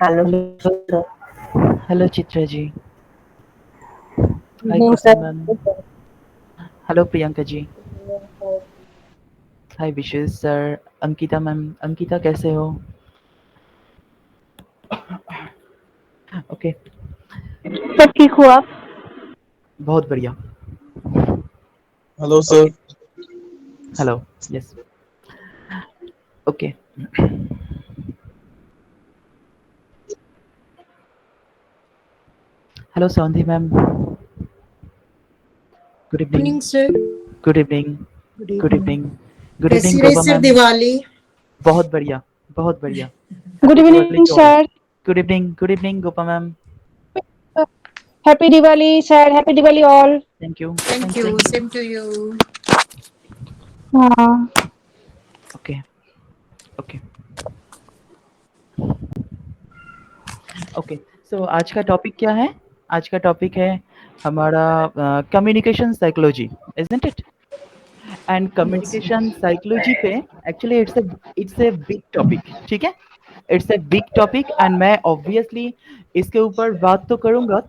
Hello hello sir. Hello Chitra ji. Hi evening Gautam sir. Ma'am. Hello Priyanka ji. Hi Vishesh sir. Ankita ma'am, Ankita कैसे हो? Okay. सब ठीक हो आप? बहुत बढ़िया। Hello sir. Okay. Hello. Yes. Okay. Hello Saundhi ma'am. Good evening. Evening sir. Good evening. Good good evening. Evening. Good evening कैसी रही गोपा सर मैम। दिवाली? बहुत बढ़िया। बहुत बढ़िया। Good happy Diwali evening to all. Sir. Good evening. Good evening Gopa ma'am. Happy Diwali sir, happy Diwali all. Thank you. Thank thank you. You, same to you. हाँ, okay. Okay. Okay. So आज का topic क्या है? आज का टॉपिक है हमारा communication psychology, isn't it? And yes communication psychology पे actually it's a big topic, ठीक है? It's a big topic and मैं ऑब्वियसली इसके ऊपर बात तो करूंगा,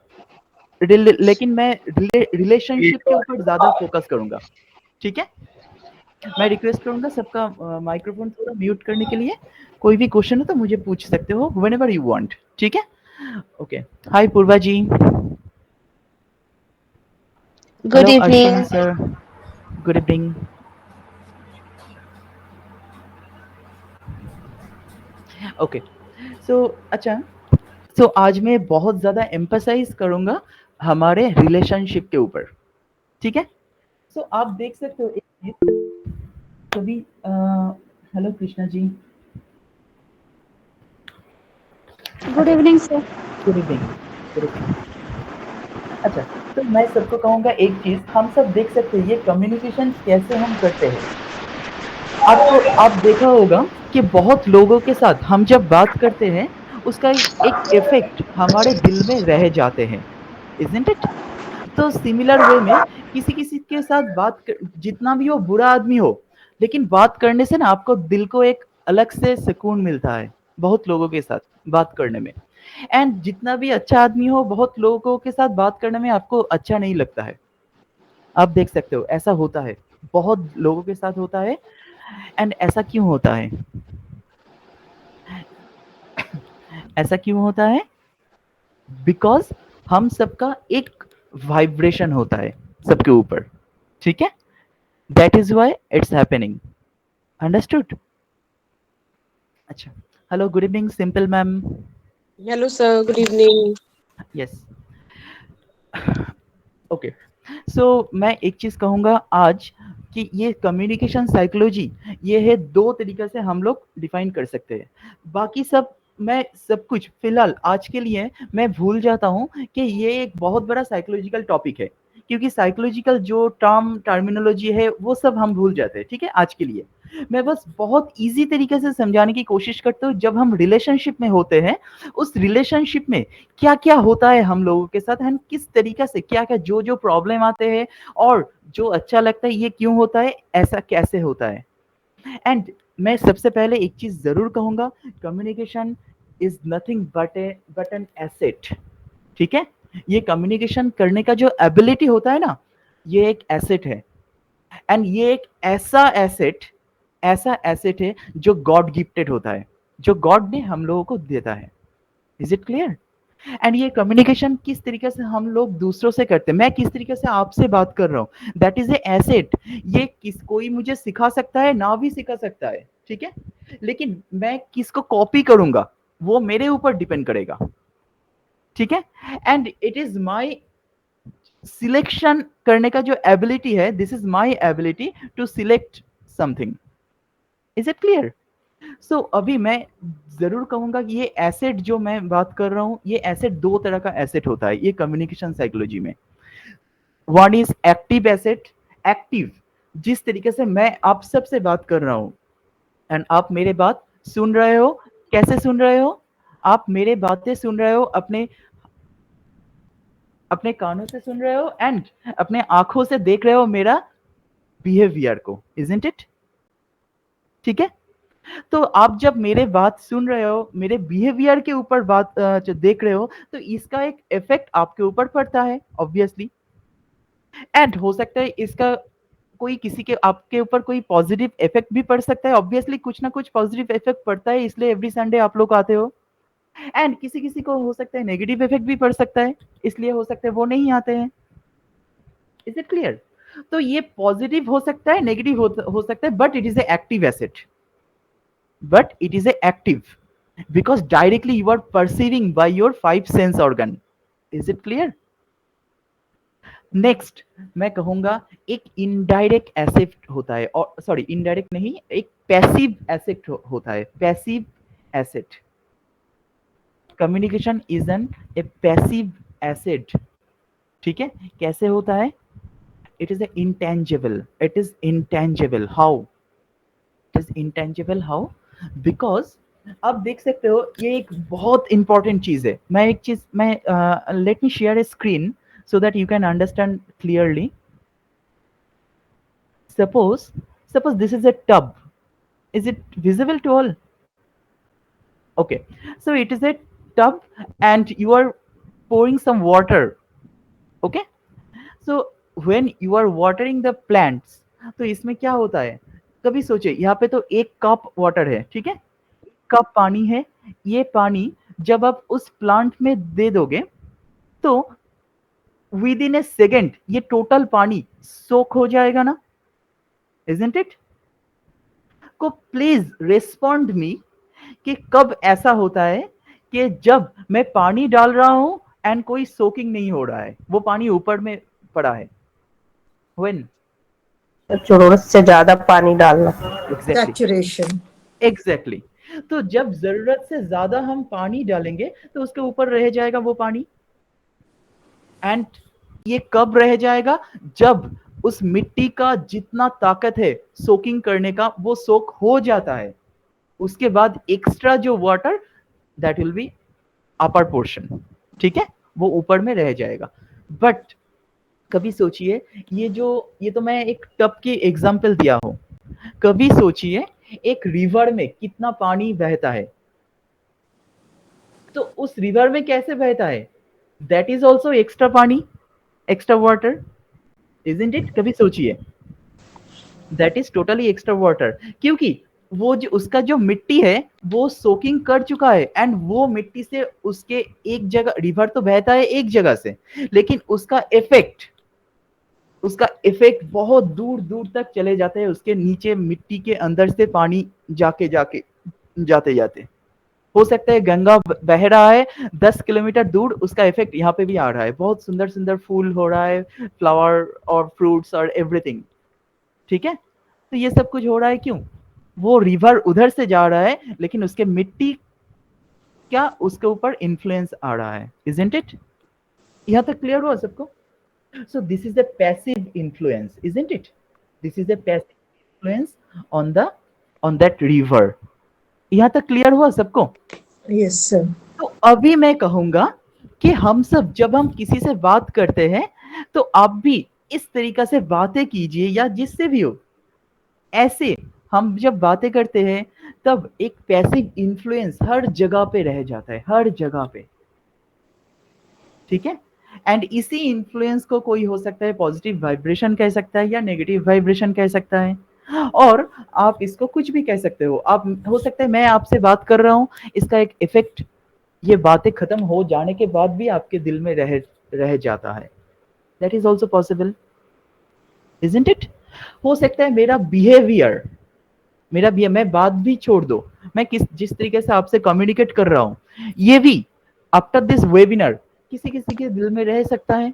लेकिन मैं रिलेशनशिप के ऊपर ज़्यादा फोकस करूंगा, ठीक है? मैं रिक्वेस्ट करूंगा सबका माइक्रोफोन थोड़ा म्यूट करने के लिए। कोई भी क्वेश्चन हो तो मुझे पूछ सकते हो व्हेनेवर यू वांट, ठीक है? Okay. Hi Purva ji. Good hello evening. Ashwin sir. Good evening. Okay. So अच्छा, सो आज मैं बहुत ज़्यादा एम्फसाइज करूंगा हमारे रिलेशनशिप के ऊपर, ठीक है? सो आप देख सकते हो एक चीज, कभी हेलो कृष्णा जी। गुड अच्छा। Evening sir. Good evening. Good evening. अच्छा। तो मैं सबको कहूँगा एक चीज़, हम सब देख सकते हैं ये कम्युनिकेशन कैसे हम करते हैं। आपको आप देखा होगा कि बहुत लोगों के साथ हम जब बात करते हैं उसका एक इफेक्ट हमारे दिल में रह जाते हैं, इजंट इट? तो सिमिलर वे में किसी किसी के साथ जितना भी हो बुरा आदमी हो, लेकिन बात करने से ना आपको दिल को एक अलग से सुकून मिलता है बहुत लोगों के साथ बात करने में। एंड जितना भी अच्छा आदमी हो, बहुत लोगों के साथ बात करने में आपको अच्छा नहीं लगता है। आप देख सकते हो ऐसा होता है, बहुत लोगों के साथ होता है। एंड ऐसा क्यों होता है? ऐसा क्यों होता है? बिकॉज हम सबका एक वाइब्रेशन होता है सबके ऊपर, ठीक है? That is why it's happening. Understood? अच्छा। Hello good evening Simple ma'am. Hello sir, good evening. Yes. Okay. So मैं एक चीज कहूंगा आज कि ये कम्युनिकेशन साइकोलॉजी, ये है दो तरीके से हम लोग डिफाइन कर सकते हैं। बाकी सब मैं सब कुछ फिलहाल आज के लिए मैं भूल जाता हूँ कि ये एक बहुत बड़ा साइकोलॉजिकल टॉपिक है, क्योंकि साइकोलॉजिकल जो टर्मिनोलॉजी है वो सब हम भूल जाते हैं, ठीक है? आज के लिए मैं बस बहुत इजी तरीके से समझाने की कोशिश करता हूँ। जब हम रिलेशनशिप में होते हैं, उस रिलेशनशिप में क्या क्या होता है हम लोगों के साथ, एंड किस तरीका से क्या क्या जो जो प्रॉब्लम आते हैं, और जो अच्छा लगता है ये क्यों होता है, ऐसा कैसे होता है। एंड मैं सबसे पहले एक चीज जरूर कहूंगा, communication is nothing but an asset, ठीक है? ये कम्युनिकेशन करने का जो एबिलिटी होता है ना, ये एक एसेट है। एंड ये एक ऐसा एसेट है जो गॉड गिफ्टेड होता है, जो गॉड ने हम लोगों को देता है। Is it clear? एंड ये कम्युनिकेशन किस तरीके से हम लोग दूसरों से करते हैं, मैं किस तरीके से आपसे बात कर रहा हूँ, दैट इज ए एसेट। ये किस कोई मुझे सिखा सकता है ना भी सिखा सकता है, ठीक है? लेकिन मैं किसको कॉपी करूंगा वो मेरे ऊपर डिपेंड करेगा, ठीक है? And it is my selection करने का जो एबिलिटी है, this is my ability to select something. Is it clear? So अभी मैं जरूर कहूंगा कि ये एसेट जो मैं बात कर रहा हूं, ये एसेट दो तरह का एसेट होता है ये कम्युनिकेशन साइकोलॉजी में। One is active asset. Active, जिस तरीके से मैं आप सबसे बात कर रहा हूं एंड आप मेरे बात सुन रहे हो। कैसे सुन रहे हो? आप मेरे बातें सुन रहे हो, अपने अपने कानों से सुन रहे हो, एंड अपने आंखों से देख रहे हो मेरा बिहेवियर को, इजंट इट? ठीक है? तो आप जब मेरे बात सुन रहे हो, मेरे बिहेवियर के ऊपर बात जो देख रहे हो, तो इसका एक इफेक्ट आपके ऊपर पड़ता है ऑब्वियसली। एंड हो सकता है इसका कोई किसी के आपके ऊपर कोई पॉजिटिव इफेक्ट भी पड़ सकता है, ऑब्वियसली कुछ ना कुछ पॉजिटिव इफेक्ट पड़ता है, इसलिए एवरी संडे आप लोग आते हो। एंड किसी किसी को हो सकता है नेगेटिव इफेक्ट भी पड़ सकता है, इसलिए हो सकता है वो नहीं आते हैं। Is it clear? तो ये पॉजिटिव हो सकता है, नेगेटिव हो सकता है, but it is A active asset, but it is a active because directly you are perceiving by your five sense organ. Is it clear? Next मैं कहूंगा एक इनडायरेक्ट एसेट होता है, और सॉरी इनडायरेक्ट नहीं, एक पैसिव एसेट होता है, passive asset. Communication is an a passive asset. ठीक है, कैसे होता है? It is a intangible, it is intangible. How it is intangible? How? Because आप देख सकते हो ये एक बहुत इंपॉर्टेंट चीज है। मैं एक चीज मैं late me share A screen so that you can understand clearly. Suppose this is a tub. Is it visible to all? Okay, so it is a tub and you are pouring some water. Okay, so when you are watering the plants, तो इसमें क्या होता है? कभी सोचे यहाँ पे तो एक कप वाटर है, ठीक है, कप पानी है। ये पानी जब आप उस प्लांट में दे दोगे तो विद इन ए सेकेंड ये टोटल पानी सोक हो जाएगा ना? Isn't it? को प्लीज रिस्पॉन्ड मी कि कब ऐसा होता है कि जब मैं पानी डाल रहा हूं एंड कोई सोकिंग नहीं हो रहा है, वो पानी ऊपर में पड़ा है। व्हेन? जरूरत से ज्यादा पानी डालना, Saturation. एग्जैक्टली। तो जब जरूरत से ज्यादा हम पानी डालेंगे तो उसके ऊपर रह जाएगा वो पानी। एंड ये कब रह जाएगा? जब उस मिट्टी का जितना ताकत है सोकिंग करने का वो सोक हो जाता है, उसके बाद एक्स्ट्रा जो water that will be upper portion, ठीक है, वो ऊपर में रह जाएगा। बट कभी सोचिए ये तो मैं एक टब की एग्जांपल दिया हूं, कभी सोचिए एक रिवर में कितना पानी बहता है, तो उस रिवर में कैसे बहता है? दैट इज ऑल्सो एक्स्ट्रा पानी, एक्स्ट्रा वाटर, इजंट इट? कभी सोचिए, that is totally extra water, क्योंकि वो जो उसका जो मिट्टी है वो सोकिंग कर चुका है एंड वो मिट्टी से उसके एक जगह, रिवर तो बहता है एक जगह से, लेकिन उसका इफेक्ट बहुत दूर दूर तक चले जाते हैं, उसके नीचे मिट्टी के अंदर से पानी जाते जाते। हो सकता है गंगा बह रहा है 10 किलोमीटर दूर, उसका इफेक्ट यहाँ पे भी आ रहा है, बहुत सुंदर सुंदर फूल हो रहा है, फ्लावर और फ्रूट्स और एवरीथिंग, ठीक है। तो ये सब कुछ हो रहा है क्यों? वो रिवर उधर से जा रहा है लेकिन उसके मिट्टी क्या उसके ऊपर इन्फ्लुएंस आ रहा है, इजंट इट? यहाँ तक क्लियर हुआ सबको? So this is a passive influence, isn't it? This is a passive influence on that river. यहाँ तक क्लियर हुआ सबको? Yes, sir. तो अभी मैं कहूंगा कि हम सब जब हम किसी से बात करते हैं तो आप भी इस तरीका से बातें कीजिए, या जिससे भी हो, ऐसे हम जब बातें करते हैं तब एक पैसिव इन्फ्लुएंस हर जगह पे रह जाता है, हर जगह पे, ठीक है। एंड इसी इन्फ्लुएंस को कोई हो सकता है पॉजिटिव वाइब्रेशन कह सकता है या नेगेटिव वाइब्रेशन कह सकता है, और आप इसको कुछ भी कह सकते हो। आप हो सकता है मैं आपसे बात कर रहा हूँ, इसका एक इफेक्ट ये बातें खत्म हो जाने के बाद भी आपके दिल में रह जाता है। That is also possible, isn't it? हो सकता है मेरा बिहेवियर, मैं बात भी छोड़ दो, मैं जिस तरीके से आपसे कम्युनिकेट कर रहा हूँ, ये भी आफ्टर दिस वेबिनार किसी किसी के दिल में रह सकता है,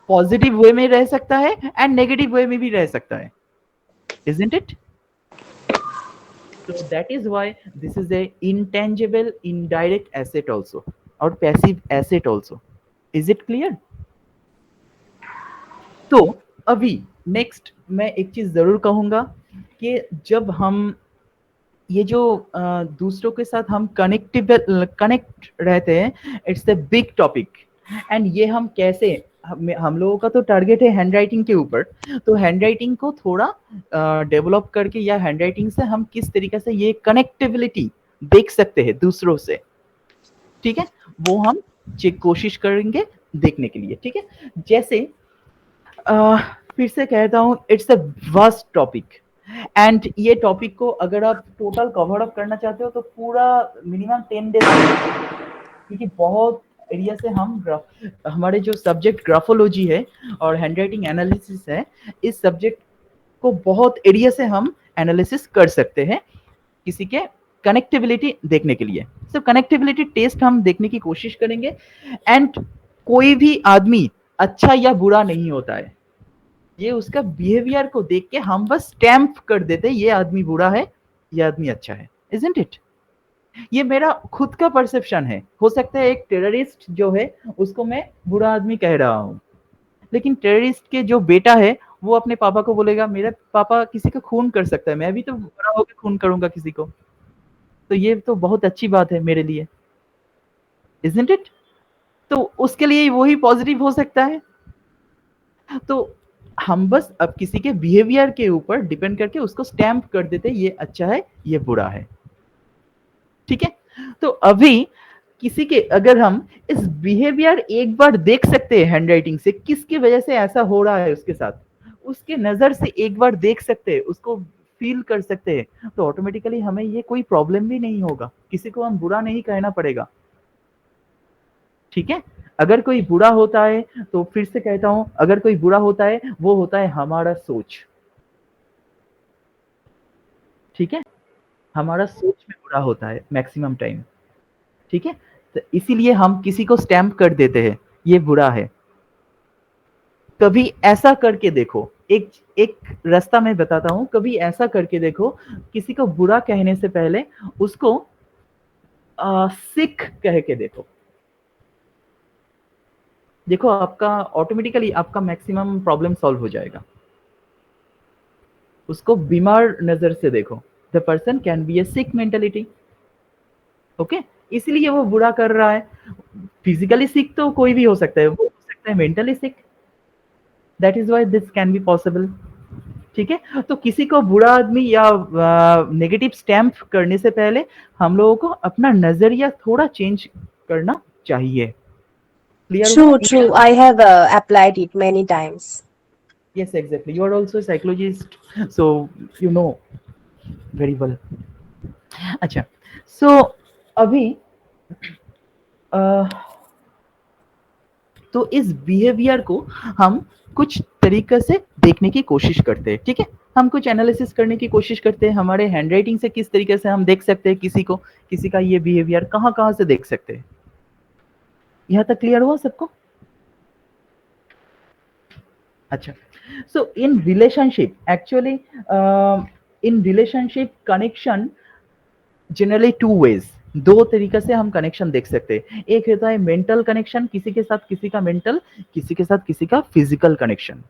पॉजिटिव वे में रह सकता है एंड नेगेटिव वे में भी रह सकता है, isn't it? So that is why this is a intangible indirect asset also, or passive asset also. Is it clear? तो अभी नेक्स्ट मैं एक चीज जरूर कहूंगा कि जब हम ये जो दूसरों के साथ हम कनेक्ट रहते हैं, it's a big topic, and ये हम कैसे हम लोगों का तो टारगेट है हैंड राइटिंग के ऊपर, तो हैंड राइटिंग को थोड़ा डेवलप करके या हैंड राइटिंग से हम किस तरीके से ये कनेक्टिविटी देख सकते हैं दूसरों से, ठीक है, वो हम कोशिश करेंगे देखने के लिए, ठीक है। जैसे फिर से कहता हूँ, it's a vast topic and ये टॉपिक को अगर आप टोटल कवर अप करना चाहते हो तो पूरा मिनिमम 10 डेज, क्योंकि बहुत एरिया से हम हमारे जो सब्जेक्ट ग्राफोलॉजी है और हैंडराइटिंग एनालिसिस है, इस सब्जेक्ट को बहुत एरिया से हम एनालिसिस कर सकते हैं किसी के कनेक्टिविटी देखने के लिए। सो कनेक्टिविटी टेस्ट हम देखने की कोशिश करेंगे एंड कोई भी आदमी अच्छा या बुरा नहीं होता है, ये उसका बिहेवियर को देख के हम बस स्टैम्प कर देते ये आदमी बुरा है, ये आदमी अच्छा है, इजंट इट। ये मेरा खुद का परसेप्शन है, हो सकता है एक टेररिस्ट जो है उसको मैं बुरा आदमी कह रहा हूँ, लेकिन टेररिस्ट के जो बेटा है वो अपने पापा को बोलेगा मेरा पापा किसी का खून कर सकता है, मैं भी तो बड़ा होकर खून करूंगा किसी को, तो ये तो बहुत अच्छी बात है मेरे लिए, इजंट इट। तो उसके लिए वही पॉजिटिव हो सकता है। तो हम बस अब किसी के बिहेवियर के ऊपर डिपेंड करके उसको स्टैम्प कर देते ये अच्छा है ये बुरा है, ठीक है। तो अभी किसी के अगर हम इस बिहेवियर एक बार देख सकते हैं हैंडराइटिंग से, किसकी वजह से ऐसा हो रहा है उसके साथ, उसके नजर से एक बार देख सकते हैं, उसको फील कर सकते हैं, तो ऑटोमेटिकली हमें ये कोई प्रॉब्लम भी नहीं होगा, किसी को हम बुरा नहीं कहना पड़ेगा, ठीक है। अगर कोई बुरा होता है तो फिर से कहता हूं, अगर कोई बुरा होता है वो होता है हमारा सोच, ठीक है, हमारा सोच में बुरा होता है मैक्सिमम टाइम, ठीक है। तो इसीलिए हम किसी को स्टैम्प कर देते हैं ये बुरा है। कभी ऐसा करके देखो, एक एक रास्ता मैं बताता हूं, कभी ऐसा करके देखो, किसी को बुरा कहने से पहले उसको सिख कह के देखो, देखो आपका ऑटोमेटिकली आपका मैक्सिमम प्रॉब्लम सॉल्व हो जाएगा। उसको बीमार नजर से देखो, the person can be A sick mentality, okay, इसलिए वो बुरा कर रहा है। फिजिकली सिक तो कोई भी हो सकता है, वो हो सकता है mentally sick, that is why this can be possible, ठीक है। तो किसी को बुरा आदमी या नेगेटिव स्टैम्प करने से पहले हम लोगों को अपना नजरिया थोड़ा चेंज करना चाहिए। True, true. I have applied it many times. Yes, exactly. You are also a psychologist, so you know very well. अच्छा, so अभी तो इस बिहेवियर को हम कुछ तरीके से देखने की कोशिश करते हैं, ठीक है। हम कुछ एनालिसिस करने की कोशिश करते हैं, हमारे हैंडराइटिंग से किस तरीके से हम देख सकते हैं किसी को, किसी का ये बिहेवियर कहाँ कहाँ से देख सकते हैं। यहाँ तक क्लियर हुआ सबको? अच्छा, so in relationship, actually in relationship connection generally two ways, दो तरीके से हम कनेक्शन देख सकते हैं। एक होता है मेंटल कनेक्शन, किसी के साथ किसी का मेंटल, किसी के साथ किसी का फिजिकल कनेक्शन,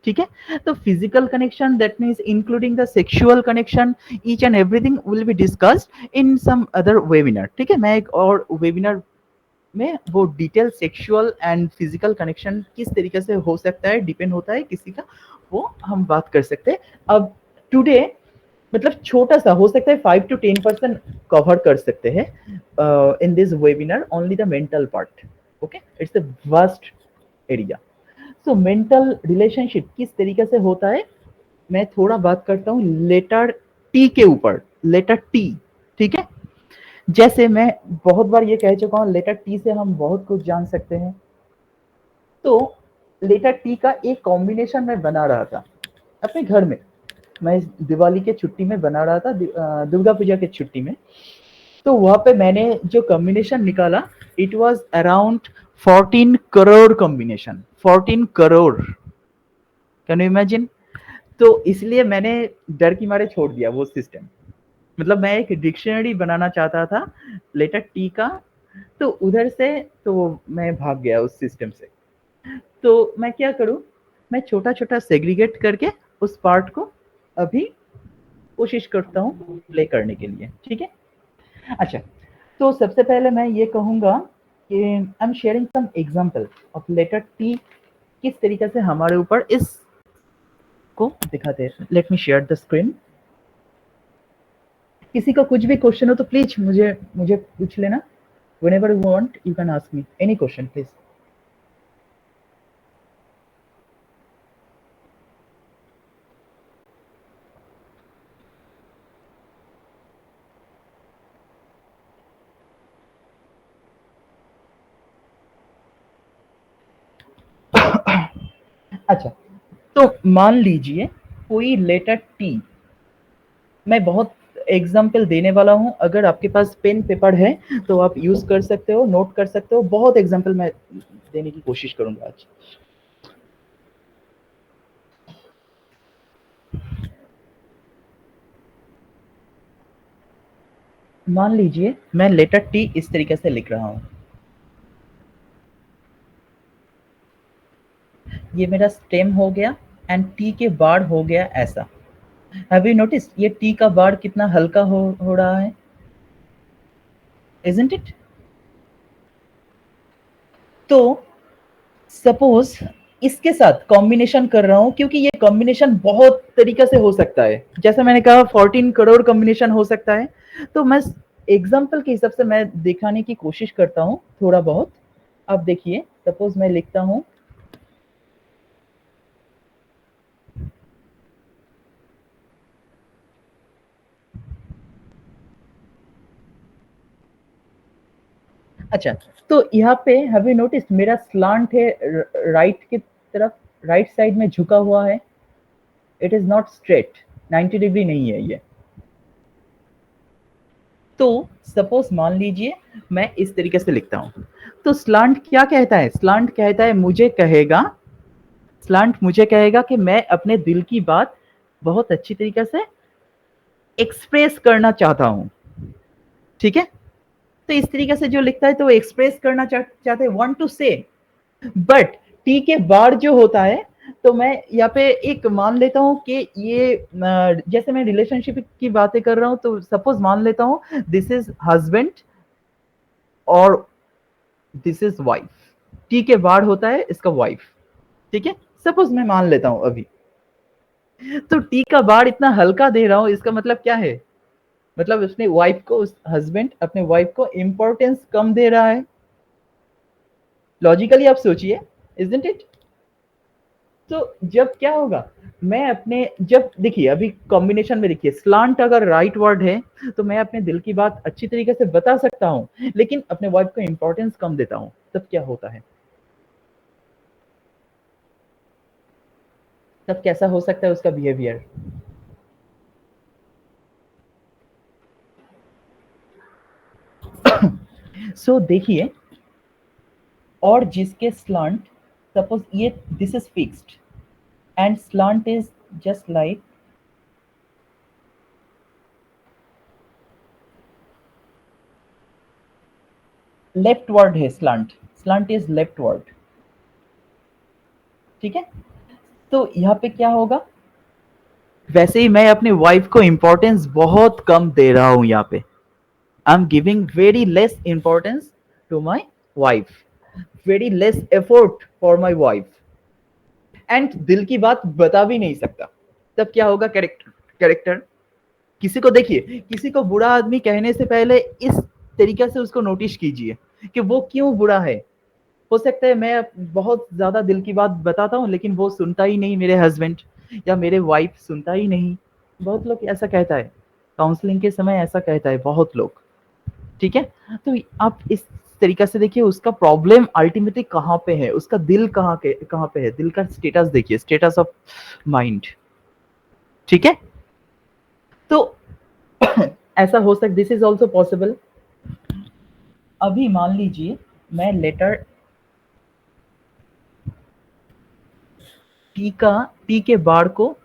ठीक है। तो physical connection that means including the sexual connection, each and everything will be discussed in some other webinar, ठीक है। मैं एक और वेबिनार में वो detail sexual and physical connection किस तरीके से हो सकता है, डिपेंड होता है किसी का, वो हम बात कर सकते हैं। अब टुडे मतलब छोटा सा हो सकता है 5 to 10% कवर कर सकते हैं in this webinar, only the mental part, okay, it's a vast area. So mental relationship किस तरीके से होता है, मैं थोड़ा बात करता हूँ लेटर टी के ऊपर, लेटर टी, ठीक है। जैसे मैं बहुत बार ये कह चुका हूँ, लेटर टी से हम बहुत कुछ जान सकते हैं। तो लेटर टी का एक कॉम्बिनेशन मैं बना रहा था अपने घर में, मैं दिवाली के छुट्टी में बना रहा था, दुर्गा पूजा के छुट्टी में। तो वहां पे मैंने जो कॉम्बिनेशन निकाला, it was around 14 crore combination, 14 crore, can you imagine. तो इसलिए मैंने डर की मारे छोड़ दिया वो सिस्टम, मतलब मैं एक डिक्शनरी बनाना चाहता था लेटर टी का, तो उधर से तो मैं भाग गया उस सिस्टम से। तो मैं क्या करूं, मैं छोटा छोटा सेग्रीगेट करके उस पार्ट को अभी कोशिश करता हूं प्ले करने के लिए, ठीक है। अच्छा, तो सबसे पहले मैं ये कहूंगा कि I am sharing some example of letter T किस तरीके से हमारे ऊपर इस को दिखाते हैं। Let me share the screen. किसी का कुछ भी क्वेश्चन हो तो प्लीज मुझे मुझे पूछ लेना। whenever you want you can ask me any question please। अच्छा, तो मान लीजिए कोई लेटर टी, मैं बहुत एग्जाम्पल देने वाला हूं, अगर आपके पास पेन पेपर है तो आप यूज कर सकते हो, नोट कर सकते हो। बहुत एग्जाम्पल मैं देने की कोशिश करूंगा आज। मान लीजिए मैं लेटर टी इस तरीके से लिख रहा हूं, ये मेरा स्टेम हो गया एंड टी के बाढ़ हो गया ऐसा। हैव यू नोटिस ये टी का बाढ़ कितना हल्का हो रहा है, इजंट इट? तो सपोज इसके साथ कॉम्बिनेशन कर रहा हूं, क्योंकि ये कॉम्बिनेशन बहुत तरीके से हो सकता है, जैसे मैंने कहा 14 करोड़ कॉम्बिनेशन हो सकता है। तो मैं एग्जांपल के हिसाब से मैं दिखाने की कोशिश करता हूं थोड़ा बहुत। अब देखिए सपोज मैं लिखता हूं अच्छा, तो यहाँ पे हैव यू नोटिस मेरा स्लांट है राइट की तरफ, राइट साइड में झुका हुआ है। It is not straight, 90 degree नहीं है ये। तो सपोज मान लीजिए मैं इस तरीके से लिखता हूं, तो स्लांट क्या कहता है? स्लांट कहता है स्लांट मुझे कहेगा कि मैं अपने दिल की बात बहुत अच्छी तरीके से एक्सप्रेस करना चाहता हूं। ठीक है, तो इस तरीके से जो लिखता है तो एक्सप्रेस करना चाहते हैं, वांट टू से। बट टी के बाद जो होता है, तो मैं यहाँ पे एक मान लेता हूं कि ये जैसे मैं रिलेशनशिप की बातें कर रहा हूं, तो सपोज मान लेता हूं दिस इज हस्बैंड और दिस इज वाइफ। टी के बाद होता है इसका वाइफ। ठीक है, सपोज मैं मान लेता हूं अभी। तो टी का बाढ़ इतना हल्का दे रहा हूं, इसका मतलब क्या है? मतलब उसने वाइफ को, उस हस्बैंड अपने वाइफ को इंपॉर्टेंस कम दे रहा है। लॉजिकली आप सोचिए, इजंट इट? तो जब क्या होगा, मैं अपने, जब देखिए अभी कॉम्बिनेशन में देखिए स्लांट अगर राइट वर्ड है तो मैं अपने दिल की बात अच्छी तरीके से बता सकता हूं, लेकिन अपने वाइफ को इंपॉर्टेंस कम देता हूं, तब क्या होता है? तब कैसा हो सकता है उसका बिहेवियर? सो देखिए, और जिसके स्लांट, सपोज ये this is fixed and slant is just like leftward है, स्लांट, स्लांट इज लेफ्टवर्ड। ठीक है, तो यहाँ पे क्या होगा, वैसे ही मैं अपनी वाइफ को इंपॉर्टेंस बहुत कम दे रहा हूं यहाँ पे। I am giving very less importance to my wife, very less effort for my wife, and दिल की बात बता भी नहीं सकता। तब क्या होगा? कैरेक्टर। किसी को देखिए, किसी को बुरा आदमी कहने से पहले इस तरीके से उसको नोटिस कीजिए कि वो क्यों बुरा है। हो सकता है मैं बहुत ज्यादा दिल की बात बताता हूँ लेकिन वो सुनता ही नहीं, मेरे हस्बैंड या मेरे वाइफ सुनता ही नहीं। बहुत लोग ऐसा कहता है, काउंसलिंग के समय ऐसा कहता है बहुत लोग। ठीक है, तो आप इस तरीका से देखिए उसका प्रॉब्लम अल्टीमेटली कहाँ पे है, उसका दिल कहाँ पे है, दिल का स्टेटस देखिए, स्टेटस ऑफ माइंड। ठीक है, तो ऐसा हो सकता, दिस इज ऑल्सो पॉसिबल। अभी मान लीजिए मैं लेटर टी के बार को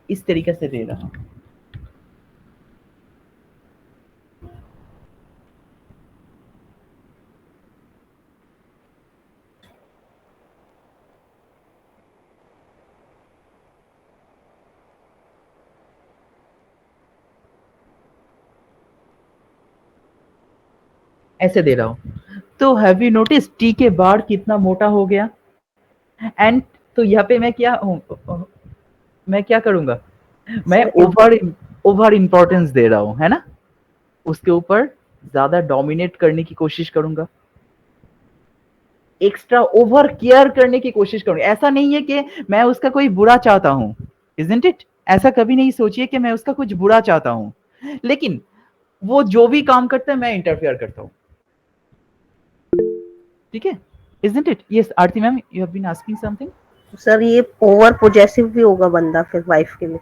इस तरीके से दे रहा हूं, ऐसे दे रहा हूं। तो हैव यू नोटिस टी के बार कितना मोटा हो गया, एंड तो यहाँ पे मैं क्या करूंगा, मैं Sir, ओवर इंपॉर्टेंस दे रहा हूँ, है ना, उसके ऊपर ज्यादा डोमिनेट करने की कोशिश करूंगा, एक्स्ट्रा ओवर केयर करने की कोशिश करूंगा। ऐसा नहीं है कि मैं उसका कोई बुरा चाहता हूं, इजंट इट? ऐसा कभी नहीं सोचिए कि मैं उसका कुछ बुरा चाहता हूं, लेकिन वो जो भी काम करता है मैं इंटरफेयर करता हूं, ठीक है? Isn't it? Yes Aarti ma'am, you have been asking something. Sir ये ओवर पोजेसिव भी होगा बंदा फिर वाइफ के लिए।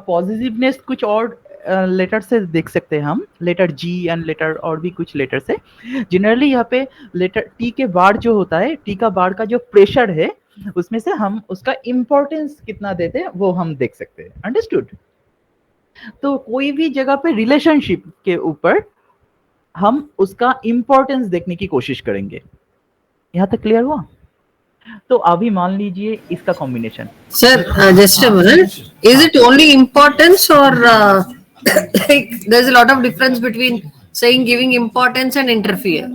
पॉजिटिवनेस कुछ और लेटर से देख सकते हैं हम, लेटर जी एंड लेटर और भी कुछ लेटर से। जनरली यहाँ पे लेटर टी के बाद जो होता है, टी का बाद का जो प्रेशर है, उसमें से हम उसका इंपॉर्टेंस कितना देते हैं वो हम देख सकते हैं। अंडरस्टूड? तो कोई भी जगह पे रिलेशनशिप के ऊपर हम उसका इंपॉर्टेंस देखने की कोशिश करेंगे। यहाँ तक क्लियर हुआ? तो अभी मान लीजिए इसका combination. Sir, just a minute. Is it only importance or like there's a lot of difference between saying giving importance and interfere?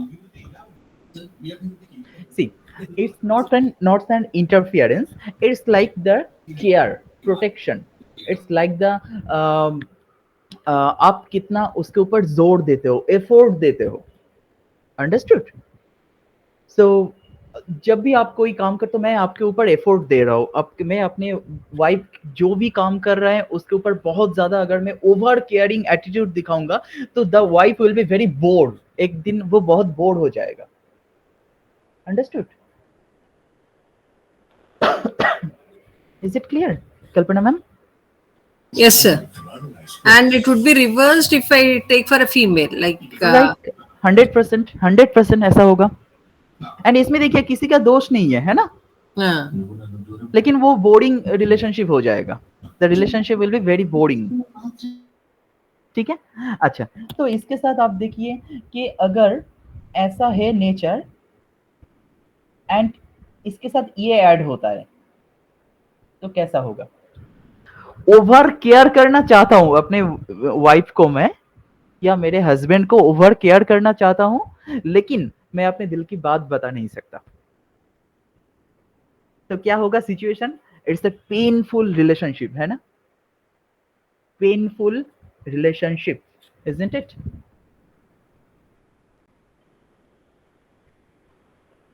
See, it's not an interference. It's like the care, protection. It's like the आप कितना उसके ऊपर जोर देते हो, effort देते हो। Understood? सो जब भी आप कोई काम करते हो, मैं आपके ऊपर एफोर्ट दे रहा हूँ, अब मैं अपने वाइफ जो भी काम कर रहा है उसके ऊपर बहुत ज्यादा अगर मैं ओवर केयरिंग एटीट्यूड दिखाऊंगा तो the wife will be very bored, एक दिन वो बहुत बोर्ड हो जाएगा। Understood? Is it clear Kalpana ma'am? Yes, sir. And it would be reversed if I take for a female, like. Like 100% ऐसा होगा। एंड इसमें देखिए किसी का दोष नहीं है ना, लेकिन वो बोरिंग रिलेशनशिप हो जाएगा। The relationship will be very boring, ठीक है? अच्छा, तो इसके साथ आप देखिए कि अगर ऐसा है नेचर एंड इसके साथ ये ऐड होता है तो कैसा होगा? ओवर केयर करना चाहता हूं अपने वाइफ को मैं, या मेरे हस्बैंड को ओवर केयर करना चाहता हूं, लेकिन मैं अपने दिल की बात बता नहीं सकता। तो क्या होगा situation? It's a painful relationship, है ना? Painful relationship, isn't it?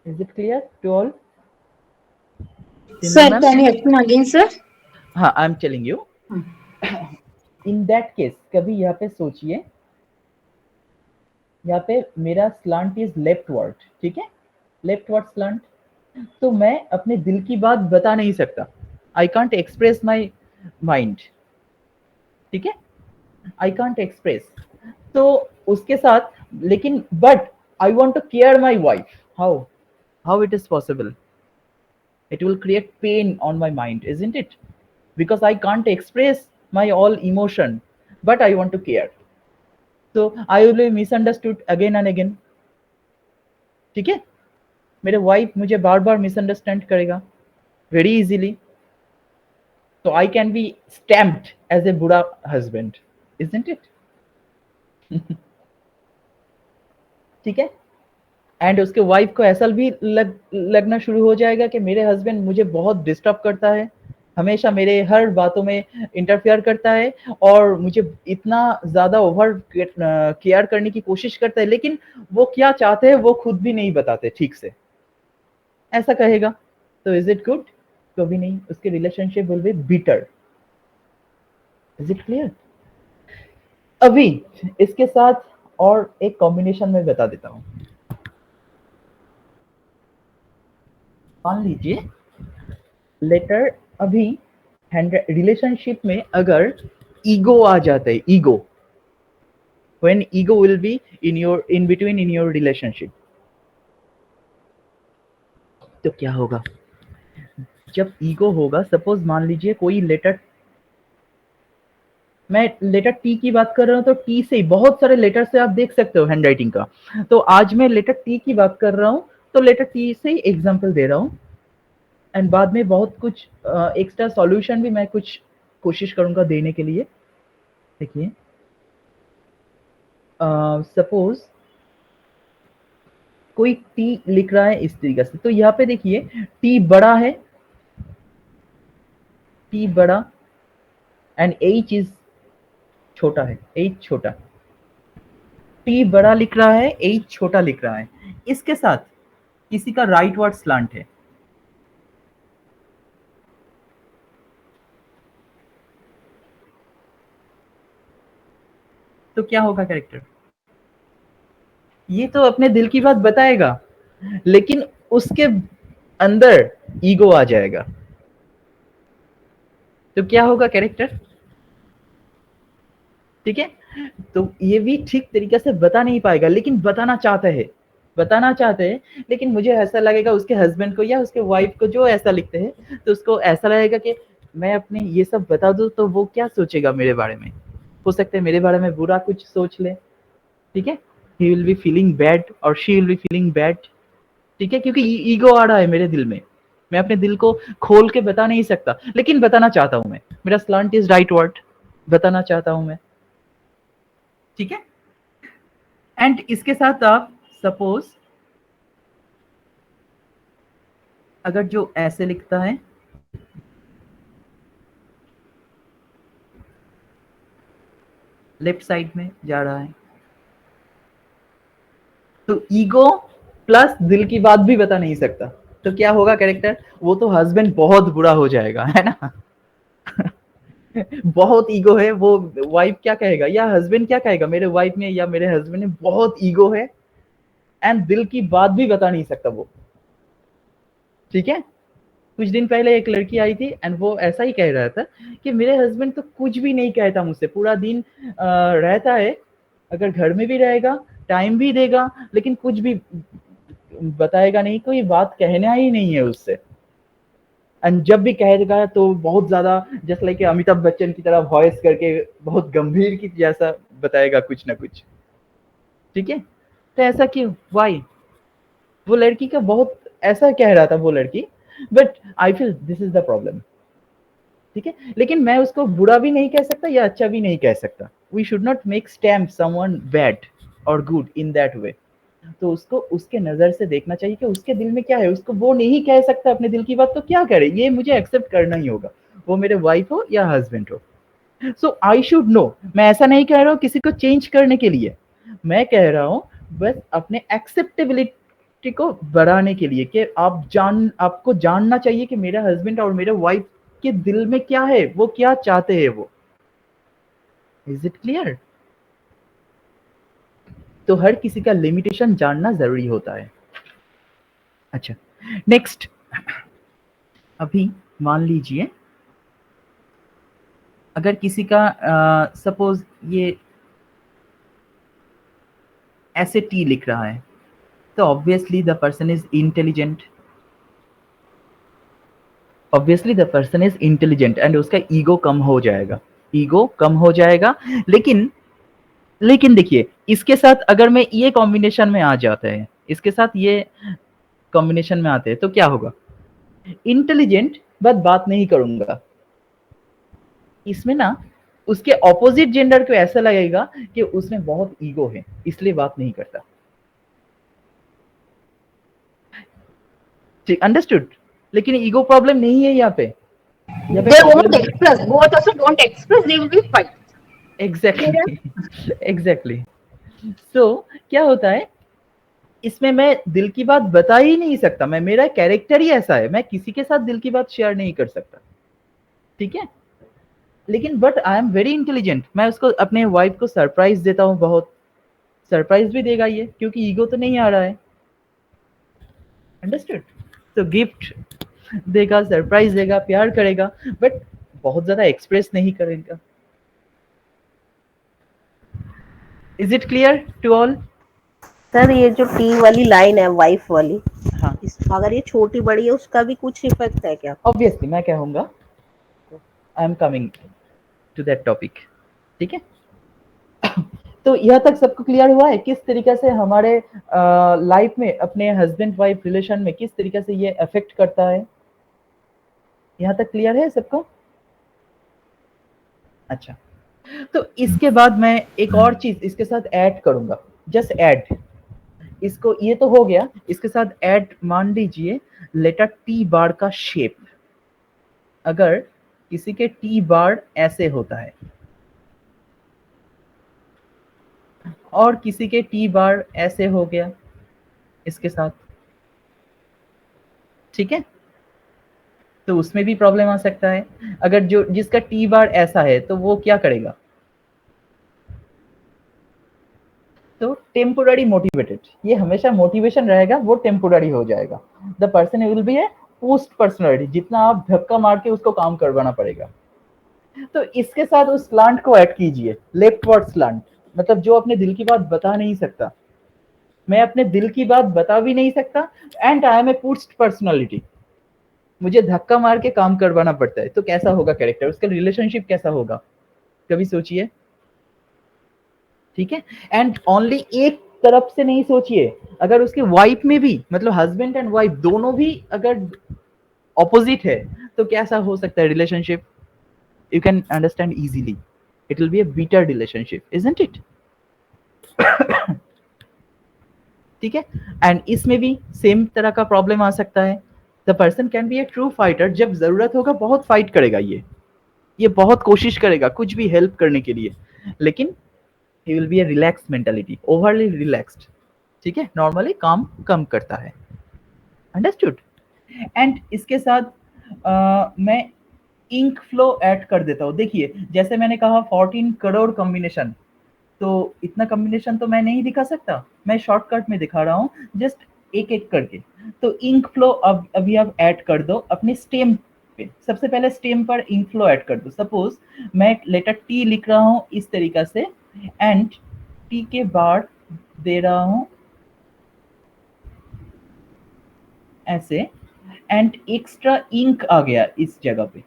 Is it clear to all? Sir, can you explain again, sir? हाँ, I am telling you. In that case कभी यहाँ पे सोचिए, यहाँ पे मेरा स्लांट इज लेफ्टवर्ड, ठीक है? लेफ्टवर्ड स्लांट, तो मैं अपने दिल की बात बता नहीं सकता। I can't express my mind, ठीक है? I can't express. तो उसके साथ, लेकिन but I want to care my wife, how it is possible? It will create pain on my mind, isn't it? Because I can't express my all emotion, but I want to care. So I will be misunderstood again and again. ठीक है? मेरे wife मुझे बार बार misunderstand करेगा very easily. So I can be stamped as a बुरा husband, isn't it? ठीक है? And उसके wife को ऐसा भी लगना शुरू हो जाएगा कि मेरे हस्बैंड मुझे बहुत डिस्टर्ब करता है, हमेशा मेरे हर बातों में इंटरफेयर करता है और मुझे इतना ज्यादा ओवर केयर करने की कोशिश करता है, लेकिन वो क्या चाहते हैं वो खुद भी नहीं बताते ठीक से, ऐसा कहेगा। तो इज इट गुड? कभी नहीं। उसके relationship will be bitter. Is it clear? अभी इसके साथ और एक कॉम्बिनेशन में बता देता हूं। मान लीजिए लेटर अभी रिलेशनशिप में अगर ईगो आ जाता है, ego, when ego will be in between in your relationship, तो क्या होगा? जब ईगो होगा, सपोज मान लीजिए कोई लेटर, मैं लेटर टी की बात कर रहा हूं, तो टी से बहुत सारे लेटर से आप देख सकते हो हैंड राइटिंग का, तो आज मैं लेटर टी की बात कर रहा हूं, तो लेटर टी से ही एग्जाम्पल दे रहा हूं एंड बाद में बहुत कुछ एक्स्ट्रा सॉल्यूशन भी मैं कुछ कोशिश करूंगा देने के लिए। देखिए सपोज कोई टी लिख रहा है इस तरीके से, तो यहाँ पे देखिए टी बड़ा है, टी बड़ा एंड एच इज छोटा है, एच छोटा, टी बड़ा लिख रहा है, एच छोटा लिख रहा है, इसके साथ किसी का राइट वर्ड स्लांट है, तो क्या होगा कैरेक्टर? ये तो अपने दिल की बात बताएगा, लेकिन उसके अंदर ईगो आ जाएगा, तो क्या होगा कैरेक्टर? ठीक है, तो ये भी ठीक तरीके से बता नहीं पाएगा, लेकिन बताना चाहते हैं, लेकिन मुझे ऐसा लगेगा उसके हस्बैंड को या उसके वाइफ को जो ऐसा लिखते हैं, तो उसको ऐसा लगेगा कि मैं अपने ये सब बता दूं तो वो क्या सोचेगा मेरे बारे में, हो सकता है मेरे बारे में बुरा कुछ सोच ले, ठीक है, he will be feeling bad और she will be feeling bad, ठीक है, क्योंकि ईगो आ रहा है मेरे दिल में, मैं अपने दिल को खोल के बता नहीं सकता, लेकिन बताना चाहता हूं मैं, मेरा स्लांट इज राइट वर्ड, बताना चाहता हूं मैं, ठीक है। एंड इसके साथ आप सपोज अगर जो ऐसे लिखता है, लेफ्ट साइड में जा रहा है, तो ईगो प्लस दिल की बात भी बता नहीं सकता, तो क्या होगा कैरेक्टर? वो तो हस्बैंड बहुत बुरा हो जाएगा, है ना। बहुत ईगो है, वो वाइफ क्या कहेगा या हस्बैंड क्या कहेगा मेरे वाइफ में या मेरे हस्बैंड में बहुत ईगो है, एंड दिल की बात भी बता नहीं सकता वो, ठीक है। कुछ दिन पहले एक लड़की आई थी एंड वो ऐसा ही कह रहा था कि मेरे हस्बैंड तो कुछ भी नहीं कहता मुझसे, पूरा दिन रहता है, अगर घर में भी रहेगा टाइम भी देगा, लेकिन कुछ भी बताएगा नहीं, कोई बात कहना ही नहीं है उससे, एंड जब भी कहेगा तो बहुत ज्यादा जस्ट लाइक अमिताभ बच्चन की तरह वॉइस करके बहुत गंभीर की जैसा बताएगा कुछ ना कुछ, ठीक है। तो ऐसा क्यों, वाई? वो लड़की का बहुत ऐसा कह रहा था वो लड़की, but I feel this is the problem, ठीक है, लेकिन मैं उसको बुरा भी नहीं कह सकता या अच्छा भी नहीं कह सकता, we should not make stamp someone bad और गुड इन दैट वे, तो उसको उसके नजर से देखना चाहिए कि उसके दिल में क्या है, उसको वो नहीं कह सकता अपने दिल की बात, तो क्या करे, ये मुझे एक्सेप्ट करना ही होगा, वो मेरे वाइफ हो या हस्बैंड हो, सो आई शुड नो। मैं ऐसा नहीं कह रहा हूँ किसी को चेंज करने के लिए, मैं कह रहा हूँ बस अपने एक्सेप्टेबिलिटी को बढ़ाने के लिए, कि आपको जानना चाहिए कि मेरा हस्बैंड और मेरे वाइफ के दिल में क्या है, वो क्या चाहते हैं वो, इज इट क्लियर? तो हर किसी का लिमिटेशन जानना जरूरी होता है। अच्छा, नेक्स्ट, अभी मान लीजिए अगर किसी का सपोज ये ऐसे टी लिख रहा है, तो obviously the person is intelligent, obviously the person is intelligent and उसका ईगो कम हो जाएगा, ईगो कम हो जाएगा, लेकिन देखिए इसके साथ अगर मैं ये कॉम्बिनेशन में आ जाता है, इसके साथ ये कॉम्बिनेशन में आते हैं, तो क्या होगा? इंटेलिजेंट बट बात नहीं करूंगा, इसमें ना उसके ऑपोजिट जेंडर को ऐसा लगेगा कि उसमें बहुत ईगो है इसलिए बात नहीं करता, ठीक, अंडरस्टूड। लेकिन ईगो प्रॉब्लम नहीं है यहाँ पे, They won't express. Both also don't express. They will be fight. Exactly. So क्या होता है इसमें, मैं दिल की बात बता ही नहीं सकता, मैं, मेरा कैरेक्टर ही ऐसा है, मैं किसी के साथ दिल की बात शेयर नहीं कर सकता, ठीक है, लेकिन but I am very intelligent, मैं उसको अपने वाइफ को सरप्राइज देता हूँ, बहुत सरप्राइज भी देगा ये, क्योंकि ईगो तो नहीं आ रहा है, अंडरस्टूड। तो गिफ्ट देगा, सरप्राइज देगा, प्यार करेगा, बट बहुत ज्यादा एक्सप्रेस नहीं करेगा। Is it clear to all? Sir ये जो टी वाली लाइन है वाइफ वाली, हाँ, अगर ये छोटी बड़ी है उसका भी कुछ इफेक्ट है क्या? ऑब्वियसली मैं कहूंगा, I am coming to that topic, ठीक है। तो यह तक सबको क्लियर हुआ है किस तरीके से हमारे लाइफ में अपने हस्बैंड वाइफ रिलेशन में किस तरीके से ये अफेक्ट करता है, यहाँ तक क्लियर है सबको? अच्छा, तो इसके बाद मैं एक और चीज इसके साथ ऐड करूंगा, जस्ट ऐड, इसको ये तो हो गया, इसके साथ ऐड मान लीजिए लेटर टी बार का शेप। अगर किसी के टी बार ऐसे होता है और किसी के टी बार ऐसे हो गया इसके साथ, ठीक है, तो उसमें भी प्रॉब्लम आ सकता है। अगर जो जिसका टी बार ऐसा है तो वो क्या करेगा, तो टेम्पोररी मोटिवेटेड, ये हमेशा मोटिवेशन रहेगा, वो टेम्पोररी हो जाएगा। The person will be A post personality, जितना आप धक्का मार के उसको काम करवाना पड़ेगा। तो इसके साथ उस स्लांट को ऐड कीजिए, लेफ्टवर्ड स्लांट, मतलब जो अपने दिल की बात बता नहीं सकता, मैं अपने दिल की बात बता भी नहीं सकता, and I am a post personality, मुझे धक्का मार के काम करवाना पड़ता है। तो कैसा होगा कैरेक्टर, उसका रिलेशनशिप कैसा होगा, कभी सोचिए, ठीक है। एंड ओनली एक तरफ से नहीं सोचिए, अगर उसके वाइफ में भी, मतलब हस्बैंड एंड वाइफ दोनों भी अगर ऑपोजिट है तो कैसा हो सकता है relationship, you can understand easily, it will be a bitter relationship, isn't it? ठीक है। एंड इसमें भी सेम तरह का प्रॉब्लम आ सकता है। The person can be A true fighter, जब जरूरत होगा बहुत फाइट करेगा, ये बहुत कोशिश करेगा कुछ भी हेल्प करने के लिए, लेकिन he will be a relaxed mentality, overly relaxed, ठीक है, नॉर्मली काम कम करता है, अंडरस्टूड। एंड इसके साथ मैं इंक फ्लो ऐड कर देता हूँ। देखिए जैसे मैंने कहा 14 करोड़ कॉम्बिनेशन, तो इतना कॉम्बिनेशन तो मैं नहीं दिखा सकता, मैं शॉर्टकट में दिखा रहा हूँ, जस्ट एक एक करके। तो इंक फ्लो अब अभी आप ऐड कर दो अपने स्टेम पे, सबसे पहले स्टेम पर इंक फ्लो ऐड कर दो। सपोज मैं लेटर टी लिख रहा हूँ इस तरीका से, एंड टी के बाद दे रहा हूं ऐसे, एंड एक्स्ट्रा इंक आ गया इस जगह पे,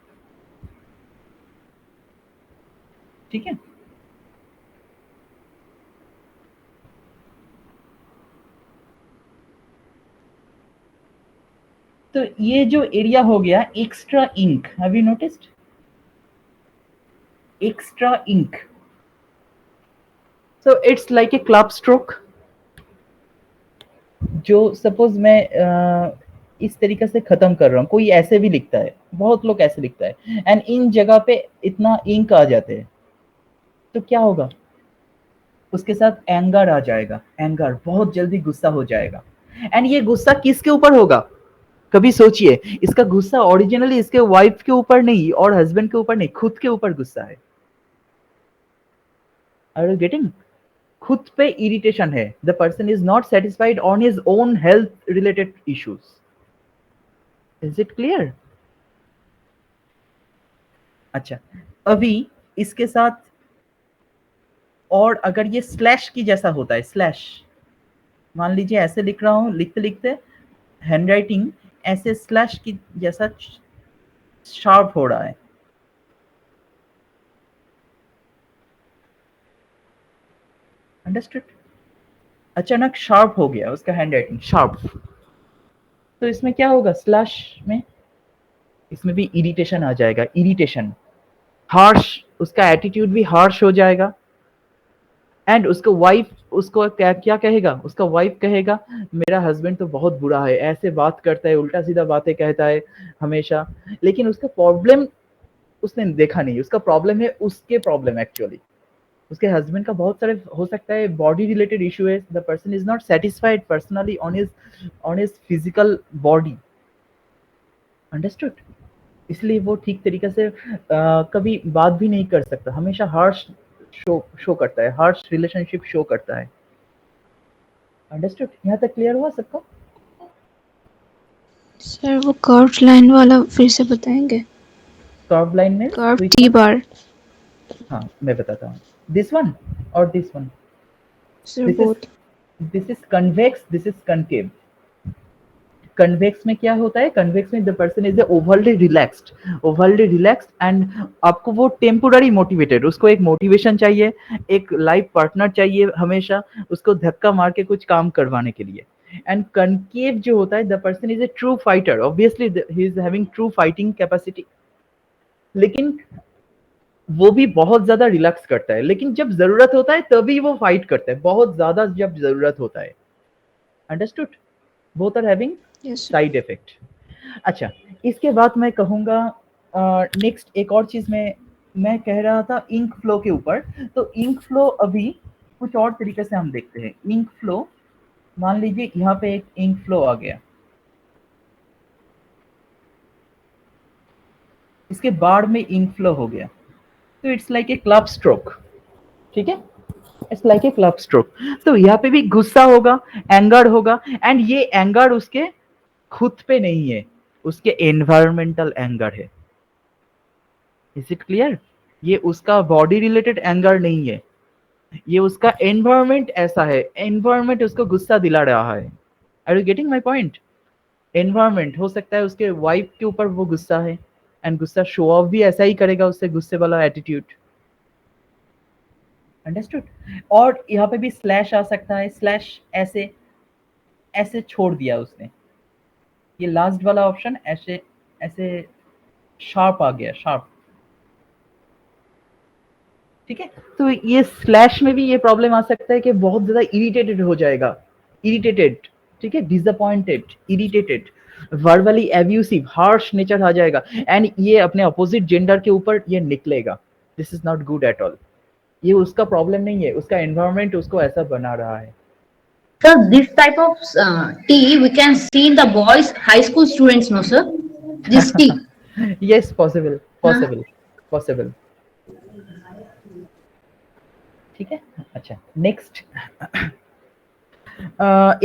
ठीक है। तो ये जो एरिया हो गया extra ink, have you noticed extra ink? So it's like a club stroke, जो सपोज मैं इस तरीके से खत्म कर रहा हूँ, कोई ऐसे भी लिखता है, बहुत लोग ऐसे लिखता है, एंड इन जगह पे इतना इंक आ जाते हैं, तो क्या होगा, उसके साथ एंगर आ जाएगा, एंगर, बहुत जल्दी गुस्सा हो जाएगा। एंड ये गुस्सा किसके ऊपर होगा, कभी सोचिए, इसका गुस्सा ओरिजिनली इसके वाइफ के ऊपर नहीं और हस्बैंड के ऊपर नहीं, खुद के ऊपर गुस्सा है। Are you getting? खुद पे इरिटेशन है, the person is not satisfied on his own health related issues, is it clear? अच्छा, अभी इसके साथ और अगर ये स्लैश की जैसा होता है, स्लैश मान लीजिए ऐसे लिख रहा हूं, लिखते लिखते हैंडराइटिंग ऐसे स्लैश की जैसा शार्प हो रहा है, अंडरस्टूड? अचानक शार्प हो गया उसका हैंडराइटिंग, शार्प, तो इसमें क्या होगा, स्लैश में इसमें भी इरिटेशन आ जाएगा, इरिटेशन, हार्श, उसका एटीट्यूड भी हार्श हो जाएगा। एंड उसको वाइफ उसको क्या कहेगा, उसका वाइफ कहेगा मेरा हस्बैंड तो बहुत बुरा है, ऐसे बात करता है, उल्टा सीधा बातें कहता है हमेशा, लेकिन उसका प्रॉब्लम उसने देखा नहीं, उसका प्रॉब्लम है उसके प्रॉब्लम, एक्चुअली उसके हस्बैंड का बहुत सारे हो सकता है बॉडी रिलेटेड इशू है, the person is not satisfied personally on his physical body, understood? इसलिए वो ठीक तरीके से कभी बात भी नहीं कर सकता, हमेशा हार्श शो करता है, हार्श रिलेशनशिप शो करता है, अंडरस्टूड? यहाँ तक क्लियर हुआ सबको? सर वो कर्व्ड लाइन वाला फिर से बताएंगे? कर्व लाइन में कर्व टी बार, हाँ मैं बताता हूँ, दिस वन और this one, sir both. This is convex, this is concave. Convex में क्या होता है, कन्वेक्स में the person is overly relaxed and आपको वो टेम्पोररी मोटिवेटेड, उसको एक मोटिवेशन चाहिए, एक लाइफ पार्टनर चाहिए हमेशा, उसको धक्का मार के कुछ काम करवाने के लिए। एंड कनकेव जो होता है, the person is a true fighter, obviously he is having true fighting capacity, लेकिन वो भी बहुत ज्यादा रिलैक्स करता है, लेकिन जब जरूरत होता है तभी वो फाइट करता है, बहुत ज्यादा जब जरूरत होता है, understood? Both are having Yes, sir. Side effect. अच्छा, इसके बाद मैं कहूँगा नेक्स्ट एक और चीज मैं कह रहा था इंक फ्लो के ऊपर। तो इंक फ्लो अभी कुछ और तरीके से हम देखते हैं। इंक फ्लो, मान लीजिए यहाँ पे एक इंक फ्लो आ गया, इसके बाढ़ में इंक फ्लो हो गया, तो it's like A club stroke, ठीक है, it's like A club stroke. तो यहाँ पे भी गुस्सा होगा, एंगर होगा, एंड ये एंगर उसके खुद पे नहीं है, उसके एनवायरमेंटल एंगर है। Is it clear? ये उसका बॉडी रिलेटेड एंगर नहीं है, ये उसका एनवायरमेंट ऐसा है, एनवायरमेंट उसको गुस्सा दिला रहा है। Are you getting my point? Environment हो सकता है उसके वाइफ के ऊपर वो गुस्सा है, एंड गुस्सा शो ऑफ भी ऐसा ही करेगा, उससे गुस्से वाला एटीट्यूड। अंडरस्टूड? और यहाँ पे भी स्लैश आ सकता है, स्लैश ऐसे ऐसे छोड़ दिया उसने, ये लास्ट वाला ऑप्शन ऐसे ऐसे शार्प आ गया, शार्प, ठीक है। तो ये स्लैश में भी ये प्रॉब्लम आ सकता है कि बहुत ज्यादा इरिटेटेड हो जाएगा, इरिटेटेड, ठीक है, disappointed, irritated, verbally abusive, harsh nature आ जाएगा, एंड ये अपने अपोजिट जेंडर के ऊपर ये निकलेगा। This is not good at all. ये उसका प्रॉब्लम नहीं है, उसका एनवायरनमेंट उसको ऐसा बना रहा है। Sir, this type of tea we can see in the boys high school students, no sir? This tea. Yes, possible, possible, possible. ठीक है। अच्छा, नेक्स्ट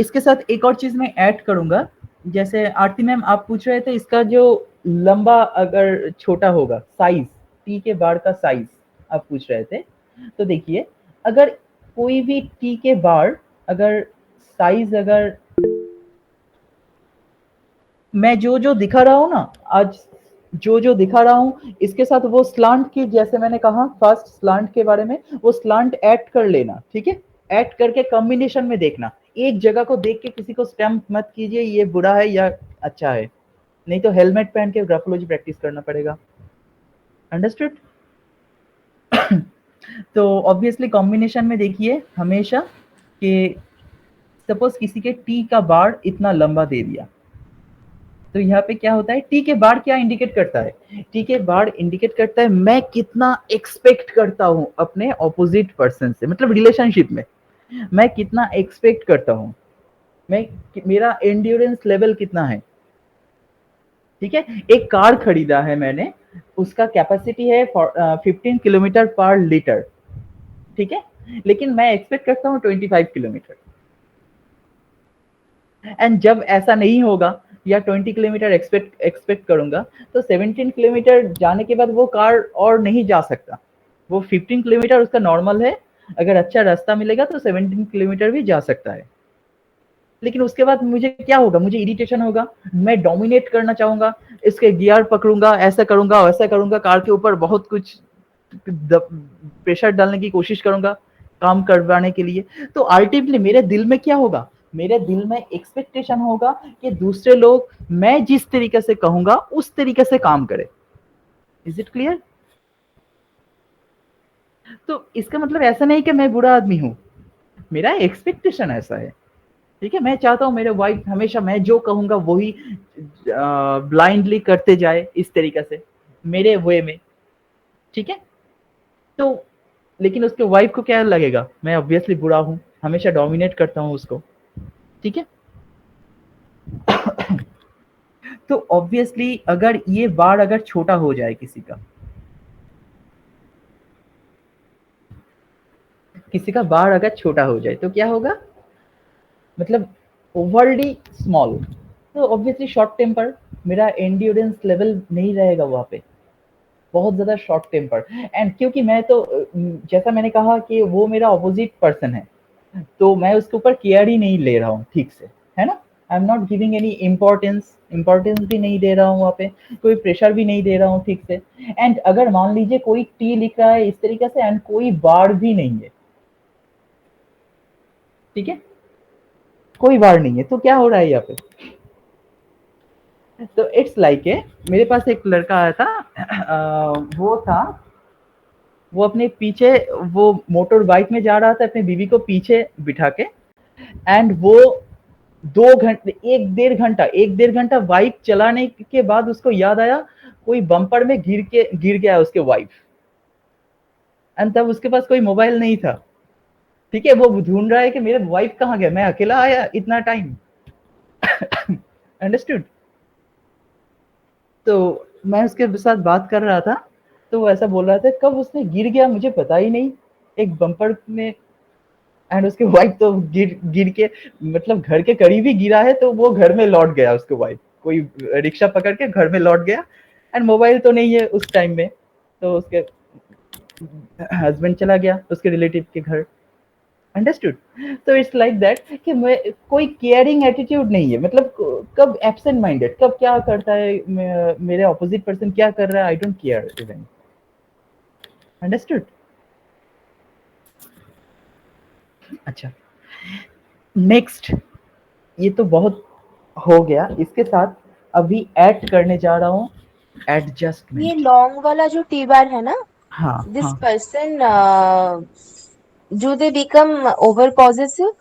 इसके साथ एक और चीज मैं ऐड करूंगा। जैसे आरती मैम आप पूछ रहे थे, इसका जो लंबा अगर छोटा होगा, साइज, टी के बाड़ का साइज आप पूछ रहे थे, तो देखिए अगर कोई भी टी के बाड़ अगर साइज, अगर मैं जो दिखा रहा हूँ ना आज, जो दिखा रहा हूँ इसके साथ वो स्लांट की, जैसे मैंने कहा फर्स्ट स्लांट के बारे में, वो स्लांट ऐड कर लेना, ठीक है, ऐड करके कॉम्बिनेशन में देखना। एक जगह को देख के किसी को स्टैम्प मत कीजिए ये बुरा है या अच्छा है, नहीं तो हेलमेट पहन के ग्राफोलॉजी प्रैक्टिस करना पड़ेगा। अंडरस्टूड? तो ऑब्वियसली कॉम्बिनेशन में देखिए हमेशा कि सपोज किसी के टी का बाड़ इतना लंबा दे दिया, तो यहाँ पे क्या होता है, टी के बाड़ क्या इंडिकेट करता है? टी के बाड़ इंडिकेट करता है मैं कितना एक्सपेक्ट करता हूं अपने ऑपोजिट पर्सन से, मतलब रिलेशनशिप में मैं कितना एक्सपेक्ट करता हूं, मेरा एंड्योरेंस लेवल कितना है। ठीक है, एक कार खरीदा है मैंने, उसका कैपेसिटी है 15 किलोमीटर पर लीटर, ठीक है, लेकिन मैं एक्सपेक्ट करता हूँ 25 किलोमीटर। एंड जब ऐसा नहीं होगा या 20 किलोमीटर एक्सपेक्ट करूंगा, तो 17 किलोमीटर जाने के बाद वो कार और नहीं जा सकता, वो 15 किलोमीटर उसका नॉर्मल है, अगर अच्छा रास्ता मिलेगा तो 17 किलोमीटर भी जा सकता है। लेकिन उसके बाद मुझे क्या होगा, मुझे इरिटेशन होगा, मैं डोमिनेट करना चाहूंगा, इसके गियर पकड़ूंगा, ऐसा करूंगा वैसा करूंगा, कार के ऊपर बहुत कुछ प्रेशर डालने की कोशिश करूंगा काम करवाने के लिए। तो अल्टीमेटली मेरे दिल में क्या होगा, मेरे दिल में एक्सपेक्टेशन होगा कि दूसरे लोग मैं जिस तरीके से कहूंगा उस तरीके से काम करे। Is it clear? तो इसका मतलब ऐसा नहीं कि मैं बुरा आदमी हूं, मेरा एक्सपेक्टेशन ऐसा है, ठीक है, मैं चाहता हूं मेरे वाइफ हमेशा मैं जो कहूंगा वही ब्लाइंडली करते जाए इस तरीके से मेरे वे में, ठीक है। तो लेकिन उसके वाइफ को क्या लगेगा, मैं ऑब्वियसली बुरा हूं, हमेशा डोमिनेट करता हूं उसको, ठीक है। तो ऑब्वियसली अगर ये बार अगर छोटा हो जाए किसी का बार अगर छोटा हो जाए तो क्या होगा, मतलब ओवरली स्मॉल, तो ऑब्वियसली शॉर्ट टेम्पर, मेरा एंड्योरेंस लेवल नहीं रहेगा वहां पे, बहुत ज्यादा शॉर्ट टेम्पर। एंड क्योंकि मैं तो जैसा मैंने कहा कि वो मेरा ऑपोजिट पर्सन है, तो मैं उसके ऊपर केयर ही नहीं ले रहा हूँ ठीक से, है ना, I am not giving any importance भी नहीं दे रहा हूँ वहाँ पे, कोई प्रेशर भी नहीं दे रहा हूँ ठीक से। एंड अगर मान लीजिए कोई टी लिख रहा है इस तरीके से एंड कोई बार भी नहीं है, ठीक है, कोई बार नहीं है, तो क्या हो रहा है यहाँ पे, तो इट्स लाइक मेरे पास एक लड़का आया था, वो अपने पीछे वो मोटर बाइक में जा रहा था अपने बीवी को पीछे बिठा के, एंड वो 2 घंटे, 1-1.5 घंटा बाइक चलाने के बाद उसको याद आया कोई बम्पर में गिर गया उसके वाइफ, एंड तब उसके पास कोई मोबाइल नहीं था, ठीक है, वो ढूंढ रहा है कि मेरे वाइफ कहाँ गया, मैं अकेला आया इतना टाइम। अंडरस्टूड? तो मैं उसके साथ बात कर रहा था, तो वो ऐसा बोल रहा था कब उसने गिर गया मुझे पता ही नहीं, एक बम्पर में, एंड उसके वाइफ तो गिर के मतलब घर के करीब ही गिरा है, तो वो घर में लौट गया, उसके वाइफ कोई रिक्शा पकड़ के घर में लौट गया, एंड मोबाइल तो नहीं है उस टाइम में, तो उसके हस्बैंड चला गया उसके रिलेटिव के घर। अंडरस्टूड? तो इट्स लाइक दैट कि मैं कोई केयरिंग एटीट्यूड नहीं है, मतलब कब एब्सेंट माइंडेड, कब क्या करता है मेरे ऑपोजिट पर्सन क्या कर रहा है, I don't care even. Understood? अच्छा, नेक्स्ट, ये तो बहुत हो गया, इसके साथ अभी ऐड करने जा रहा हूँ ये एडजस्टमेंट। लॉन्ग वाला जो टी बार है ना, हाँ दिस हाँ, person do they become over possessive?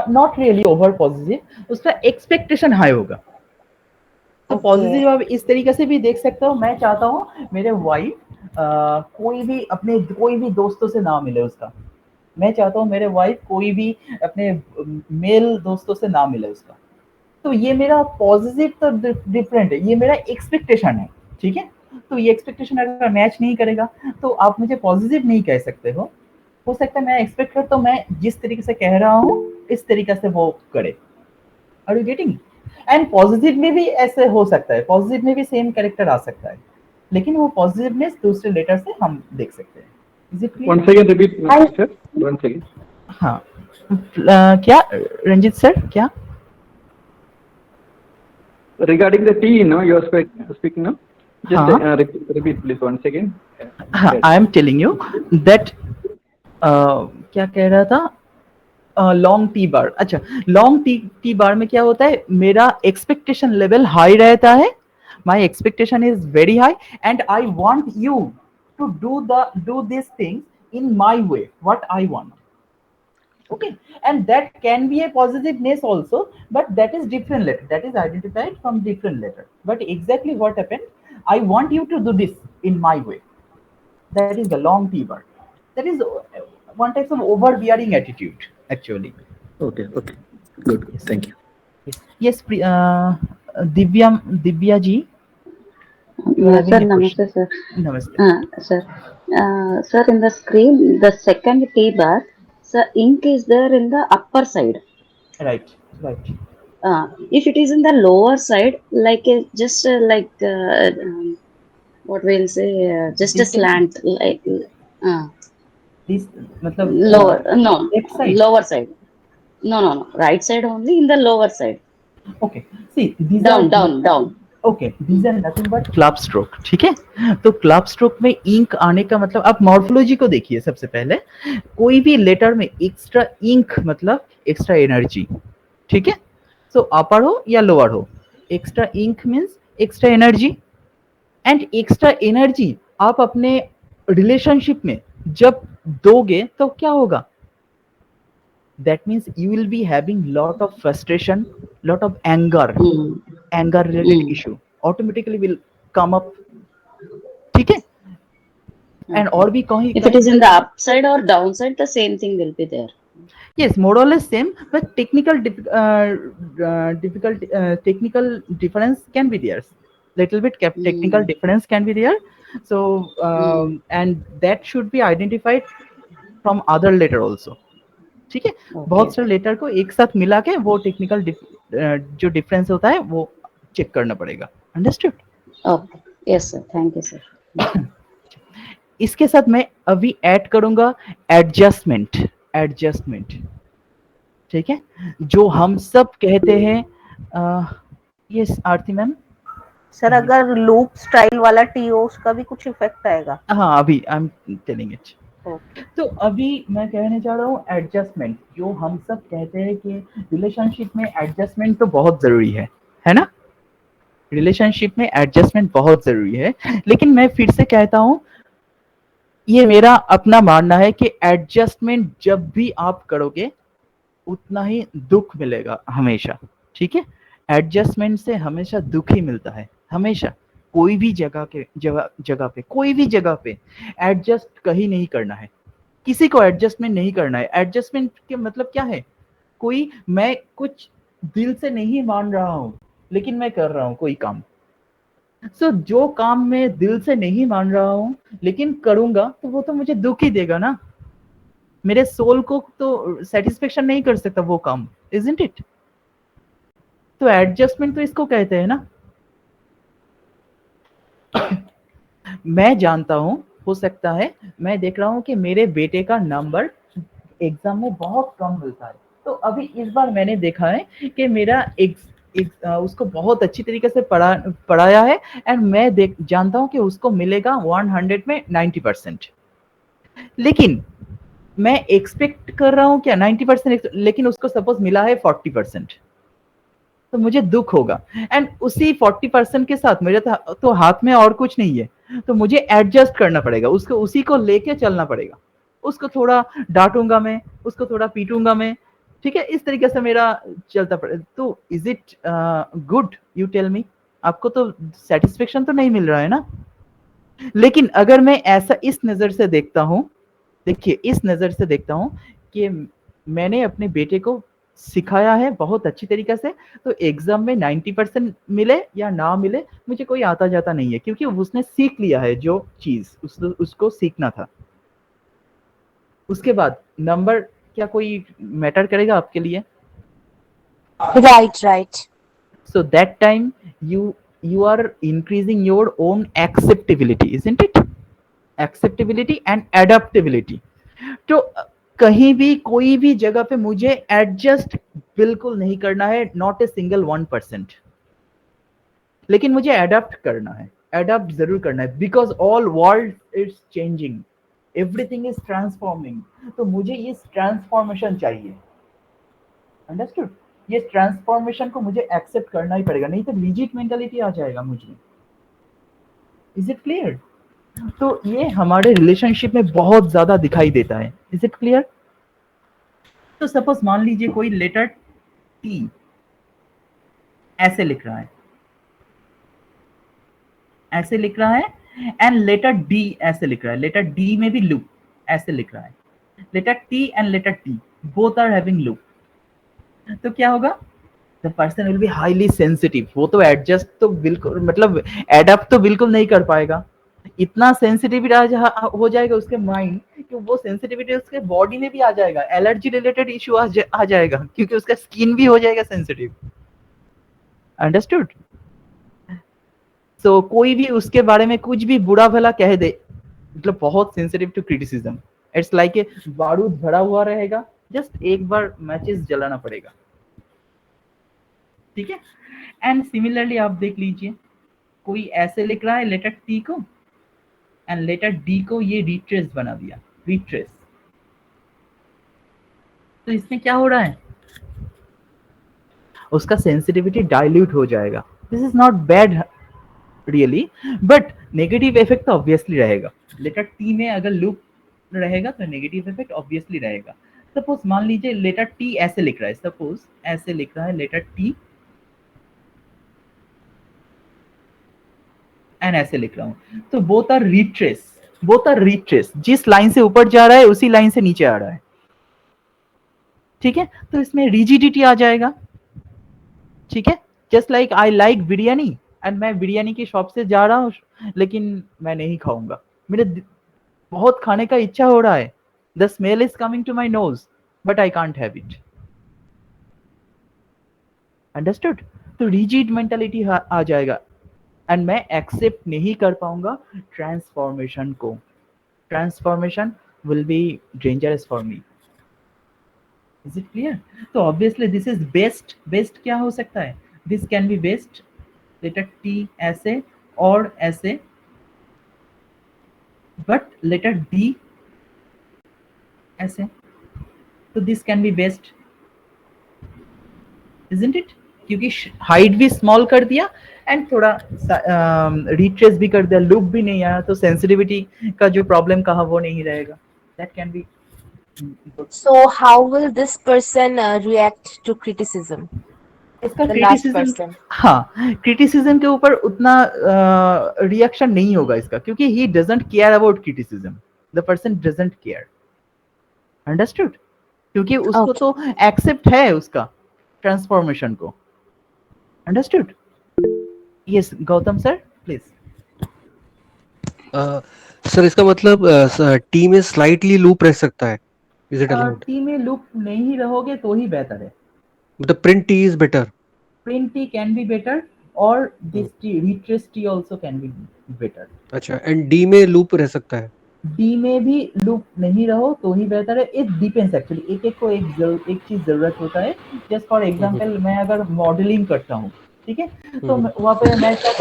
Not really over positive, उसका एक्सपेक्टेशन हाई होगा। तो Okay. पॉजिटिव आप इस तरीके से भी देख सकते हो, मैं चाहता हूँ मेरे वाइफ कोई भी दोस्तों से ना मिले उसका, मैं चाहता हूँ मेरे वाइफ कोई भी अपने मेल दोस्तों से ना मिले उसका, तो ये मेरा पॉजिटिव तो डिफरेंट है, ये मेरा एक्सपेक्टेशन है, ठीक है। तो ये एक्सपेक्टेशन अगर मैच नहीं करेगा तो आप मुझे पॉजिटिव नहीं कह सकते हो सकता है मैं एक्सपेक्ट करता हूँ मैं जिस तरीके से कह रहा हूँ इस तरीके से वो करे। Are you getting? And positive में भी ऐसे हो सकता है, पॉजिटिव में भी सेम कैरेक्टर आ सकता है, लेकिन वो पॉजिटिवनेस दूसरे लेटर से हम देख सकते हैं। Is it clear? Once again, repeat, sir. Once again. हाँ, क्या रंजित सर, क्या Regarding the T, no, you are speaking now. Just हाँ. repeat, please, once again. हाँ, I am telling you that क्या कह रहा था, लॉन्ग टी बार। अच्छा, लॉन्ग टी बार में क्या होता है, मेरा एक्सपेक्टेशन लेवल हाई रहता है, my expectation is very high and I want you to do this things in my way, what I want, okay, and that can be a positiveness also, but that is different letter, that is identified from different letter, but exactly what happened, I want you to do this in my way, that is the long T word, that is one type of overbearing attitude actually. Okay, okay, good. Thank you. Yes, Divya ji, you are having Sir, a namaste, question. sir. Namaste. Sir, sir, in the screen, the second T bar, sir, ink is there in the upper side. Right. If it is in the lower side, like just like what we'll say, just a slant, like This matlab lower, no, left side. lower side. No, right side only, in the lower side. Okay, see these Down. Okay, these are nothing but club stroke, ठीक है। तो club stroke में ink आने का मतलब, आप morphology को देखिए सबसे पहले, कोई भी लेटर में एक्स्ट्रा इंक मतलब एक्स्ट्रा एनर्जी, ठीक है। सो अपर हो या लोअर हो, extra ink means extra energy, and extra energy आप अपने रिलेशनशिप में जब दोगे तो क्या होगा, that means you will be having lot of frustration, lot of anger related issue automatically will come up, ठीक है। and और भी कहीं If it is in the upside or downside, the same thing will be there. yes, more or less same, but technical difference can be there, little bit technical difference can be there, so and that should be identified from other letter also, ठीक है। बहुत सारे letter को एक साथ मिला के वो टेक्निकल जो डिफरेंस होता है वो चेक करना पड़ेगा। Understood? Okay. Yes, sir. Thank you, sir. इसके साथ मैं अभी ऐड करूंगा एडजस्टमेंट, ठीक है, जो हम सब कहते हैं। Yes Aarti ma'am. सर, अगर लूप स्टाइल वाला टी हो उसका भी कुछ इफेक्ट आएगा? हाँ, अभी I am telling it. Okay. तो अभी मैं कहने जा रहा हूँ एडजस्टमेंट, जो हम सब कहते हैं कि रिलेशनशिप में एडजस्टमेंट तो बहुत जरूरी है ना, रिलेशनशिप में एडजस्टमेंट बहुत जरूरी है, लेकिन मैं फिर से कहता हूँ, ये मेरा अपना मानना है कि एडजस्टमेंट जब भी आप करोगे उतना ही दुख मिलेगा हमेशा, ठीक है। एडजस्टमेंट से हमेशा दुख ही मिलता है, हमेशा। कोई भी जगह पे कोई भी जगह पे एडजस्ट कहीं नहीं करना है, किसी को एडजस्टमेंट नहीं करना है। एडजस्टमेंट के मतलब क्या है, कोई मैं कुछ दिल से नहीं मान रहा हूं लेकिन मैं कर रहा हूं कोई काम। सो जो काम मैं दिल से नहीं मान रहा हूं लेकिन करूंगा तो वो तो मुझे दुख ही देगा ना, मेरे सोल को तो सेटिस्फेक्शन नहीं कर सकता वो काम, इजंट इट। तो एडजस्टमेंट तो इसको कहते हैं ना। मैं जानता हूं, हो सकता है, मैं देख रहा हूं कि मेरे बेटे का नंबर एग्जाम में बहुत कम मिलता है, तो अभी इस बार मैंने देखा है कि मेरा उसको बहुत अच्छी तरीके से पढ़ाया है, एंड मैं जानता हूं कि उसको मिलेगा 100 में 90%, लेकिन मैं एक्सपेक्ट कर रहा हूं क्या 90%, लेकिन उसको सपोज मिला है 40%, तो मुझे दुख होगा। एंड उसी 40% के साथ मेरे तो हाथ में और कुछ नहीं है, तो मुझे एडजस्ट करना पड़ेगा, उसको उसी को लेके चलना पड़ेगा। उसको थोड़ा डांटूंगा मैं, उसको थोड़ा पीटूंगा मैं, ठीक है, इस तरीके से मेरा चलता पड़े। तो is it good, you tell me. आपको तो सेटिस्फेक्शन तो नहीं मिल रहा है ना। लेकिन अगर मैं ऐसा इस नजर से देखता हूं, देखिए इस नजर से देखता हूं कि मैंने अपने बेटे को सिखाया है बहुत अच्छी तरीके से, तो एग्जाम में 90% मिले या ना मिले मुझे कोई आता जाता नहीं है, क्योंकि उसने सीख लिया है जो चीज उसको सीखना था। उसके बाद नंबर क्या कोई मैटर करेगा आपके लिए? Right. So that time you are increasing your own acceptability, isn't it? Acceptability and adaptability. तो कहीं भी कोई भी जगह पे मुझे एडजस्ट बिल्कुल नहीं करना है, नॉट ए सिंगल 1%, लेकिन मुझे एडाप्ट करना है, एडाप्ट जरूर करना है, because all world is changing, everything is transforming. तो मुझे ये ट्रांसफॉर्मेशन चाहिए, अंडरस्टूड? ये ट्रांसफॉर्मेशन को मुझे एक्सेप्ट करना ही पड़ेगा, नहीं तो रिजिड मेंटालिटी आ जाएगा मुझे। Is it clear? तो ये हमारे रिलेशनशिप में बहुत ज्यादा दिखाई देता है। Is it clear? तो सपोज मान लीजिए कोई लेटर टी ऐसे लिख रहा है, ऐसे लिख रहा है, एंड लेटर डी ऐसे लिख रहा है, लेटर डी में भी लूप ऐसे लिख रहा है, letter T and letter T both are having loop. तो क्या होगा? The person will be highly sensitive. वो तो एडजस्ट तो बिल्कुल, मतलब एडप्ट तो बिल्कुल नहीं कर पाएगा, इतना सेंसिटिविटी हो जाएगा उसके माइंड कि वो सेंसिटिविटी उसके बॉडी में भी आ जाएगा, एलर्जी रिलेटेड इश्यू आ जाएगा, क्योंकि उसका स्किन भी हो जाएगा सेंसिटिव। अंडरस्टूड? सो कोई भी उसके बारे में कुछ भी बुरा भला कह दे, मतलब बहुत sensitive to criticism. It's like a बारूद भरा हुआ रहेगा, जस्ट एक बार मैचेस जलाना पड़ेगा, ठीक है। एंड सिमिलरली आप देख लीजिए, कोई ऐसे लिख रहा है लेटर टी को, एंड लेटर डी को ये रिट्रेस बना दिया, रिट्रेस। तो इसमें क्या हो रहा है? उसका सेंसिटिविटी डाइल्यूट हो जाएगा। This is not bad really, but negative effect तो ऑब्वियसली रहेगा। लेटर टी में अगर लूप रहेगा तो नेगेटिव इफेक्ट ऑब्वियसली रहेगा। सपोज मान लीजिए लेटर टी ऐसे लिख रहा है, सपोज ऐसे लिख रहा है लेटर टी, एंड ऐसे लिख रहा हूं, तो both are retrace, both are retrace. जिस लाइन से ऊपर जा रहा है उसी लाइन से नीचे आ रहा है, ठीक है। तो इसमें रिजिडिटी आ जाएगा, ठीक है। Just like I like biryani, and मैं बिरयानी की शॉप से जा रहा हूं लेकिन मैं नहीं खाऊंगा, मेरे बहुत खाने का इच्छा हो रहा है, the smell is coming to my nose but I can't have it. Understood? तो रिजिड मेंटालिटी आ जाएगा, एंड मैं एक्सेप्ट नहीं कर पाऊंगा ट्रांसफॉर्मेशन को। Transformation will be dangerous for me. Is it clear? तो obviously this is best. Best क्या हो सकता है? This can be best letter T ऐसे और ऐसे, बट लेटर डी ऐसे, तो this can be best, isn't it? क्योंकि हाइट भी स्मॉल कर दिया एंड थोड़ा रिट्रेस भी कर दिया, लूप भी नहीं आया, तो सेंसिटिविटी का जो प्रॉब्लम कहा वो नहीं रहेगा। That can be So how will this person react to criticism? इसका The last क्रिटिसिज्म, person. हाँ, क्रिटिसिज्म के ऊपर उतना रिएक्शन नहीं होगा इसका, क्योंकि he doesn't care about criticism, the person doesn't care, understood, क्योंकि उसको Okay. तो एक्सेप्ट है उसका ट्रांसफॉर्मेशन को, understood. Yes Gautam sir please. Sir इसका मतलब टी में स्लाइटली लूप रह सकता है, इज इट अलाउड? टी में लूप नहीं रहोगे तो ही बेहतर है, मतलब print T is better? Print T can be better और this T retrace T also can be better. अच्छा, एंड डी में लूप रह सकता है? डी में भी लूप नहीं रहो तो ही बेहतर है। इट डिपेंड्स एक्चुअली, एक एक को एक चीज जरूरत होता है। जस्ट फॉर एग्जांपल मैं अगर मॉडलिंग करता हूँ, ठीक है, तो वहाँ पे मैं क्या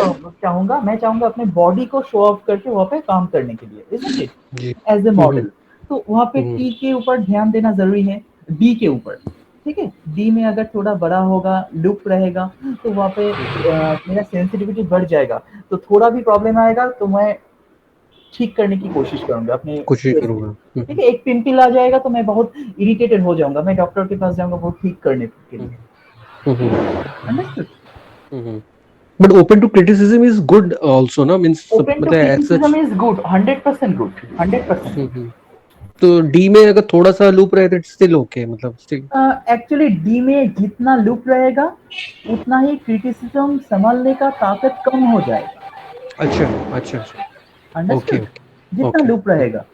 चाहूंगा, मैं चाहूंगा अपने बॉडी को शो ऑफ करके वहाँ पे काम करने के लिए, isn't it? As a model, तो वहाँ पे टी के ऊपर ध्यान देना जरूरी है, डी के ऊपर, ठीक है। डी में अगर थोड़ा बड़ा होगा, लूप रहेगा, तो वहाँ पे मेरा सेंसिटिविटी बढ़ जाएगा, तो थोड़ा भी प्रॉब्लम आएगा तो मैं ठीक करने की कोशिश करूंगा अपने, कोशिश करूंगा, ठीक है। एक पिंपल आ जाएगा तो मैं बहुत इरिटेटेड हो जाऊंगा, मैं डॉक्टर के पास जाऊंगा वो ठीक करने के लिए, understood. But open to criticism is good also ना, means open to criticism is good, 100% good, 100%। तो डी में अगर थोड़ा सा लूप रहे तो इट्स स्टिल ओके, मतलब स्टिल एक्चुअली डी में जितना लूप रहेगा उतना ही क्रिटिसिज्म संभालने का ताकत कम हो जाएगा। अच्छा अच्छा अच्छा, अंडरस्टूड, जितना लूप रहेगा,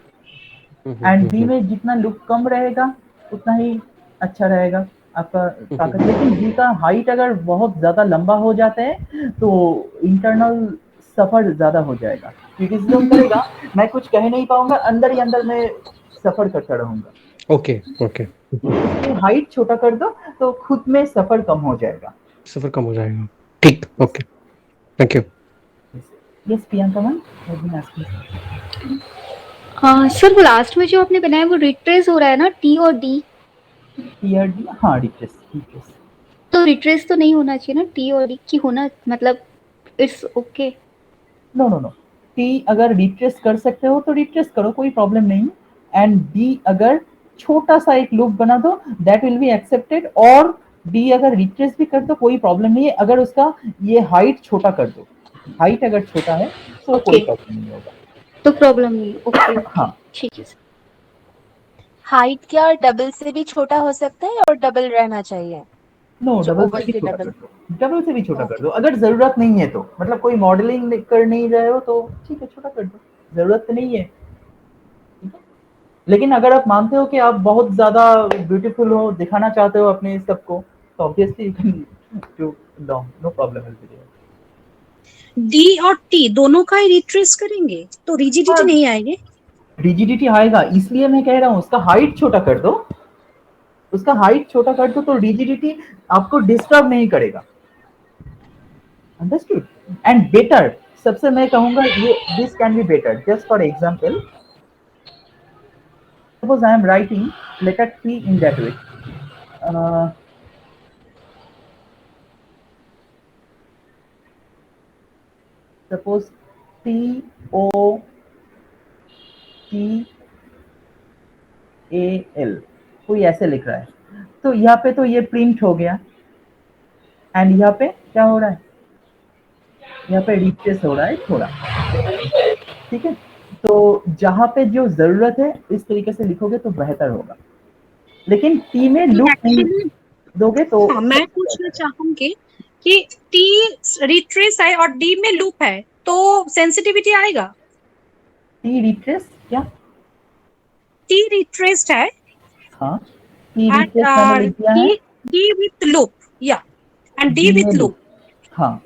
एंड डी में जितना लूप कम रहेगा उतना ही अच्छा रहेगा आपका ताकत। लेकिन डी का हाइट अगर बहुत ज्यादा लंबा हो जाता है तो इंटरनल सफर ज्यादा हो जाएगा, क्रिटिसिज्म करेगा, मैं कुछ कह नहीं पाऊंगा, अंदर ही अंदर मैं सफर करता रहूंगा। ओके ओके, इसलिए हाइट छोटा कर दो तो खुद में सफर कम हो जाएगा, सफर कम हो जाएगा, ठीक, okay, thank you. Yes Priyanka ma'am, sir वो लास्ट में जो आपने बनाया वो रिट्रेस हो रहा है ना, टी और डी? टी और डी, हाँ रिट्रेस, तो रिट्रेस तो नहीं होना चाहिए ना टी और डी की, होना मतलब it's okay? No no no, T अगर रिट्रेस कर सकते हो तो रिट्रेस करो, कोई प्रॉब्लम नहीं, एंड डी अगर छोटा सा एक लूप बना दो दैट विल बी एक्सेप्टेड, और डी अगर रिट्रेस भी कर दो कोई प्रॉब्लम नहीं है, अगर उसका ये हाइट छोटा कर दो, हाइट अगर छोटा है तो कोई प्रॉब्लम नहीं होगा, तो प्रॉब्लम नहीं, ओके हाँ ठीक है। हाइट क्या डबल से भी छोटा हो सकता है और डबल रहना चाहिए? नो, डबल से भी छोटा कर दो, डबल से भी छोटा कर दो, अगर जरूरत नहीं है तो, मतलब कोई मॉडलिंग कर नहीं रहे हो तो ठीक है छोटा कर दो, जरूरत तो नहीं है। लेकिन अगर आप मानते हो कि आप बहुत ज्यादा ब्यूटीफुल हो, दिखाना चाहते हो अपने सबको, तो obviously you can do long, no problem will be there. D और टी दोनों का ही रिट्रेस करेंगे तो रिजिडिटी नहीं आएगी? रिजिडिटी आएगा, इसलिए मैं कह रहा हूँ उसका हाइट छोटा कर दो, उसका हाइट छोटा कर दो तो रिजिडिटी आपको डिस्टर्ब नहीं करेगा, अंडरस्टूड। एंड बेटर, सबसे मैं कहूंगा ये this can be better, just for example suppose I am writing letter T in that way, suppose T O T A L, कोई ऐसे लिख रहा है, तो यहाँ पे तो ये प्रिंट हो गया, एंड यहाँ पे क्या हो रहा है, यहाँ पे रिट्रेस हो रहा है थोड़ा, ठीक है। तो जहां पे जो जरूरत है इस तरीके से लिखोगे तो बेहतर होगा, लेकिन टी में लूप नहीं दोगे तो हाँ, मैं पूछना चाहूंगी कि टी रिट्रेस है और डी में लूप है तो सेंसिटिविटी आएगा? टी रिट्रेस क्या? टी रिट्रेस्ड है, हाँ टी रिट्रेस मैंने लिख दिया है, डी विद लूप, या एंड डी विद लूप, हाँ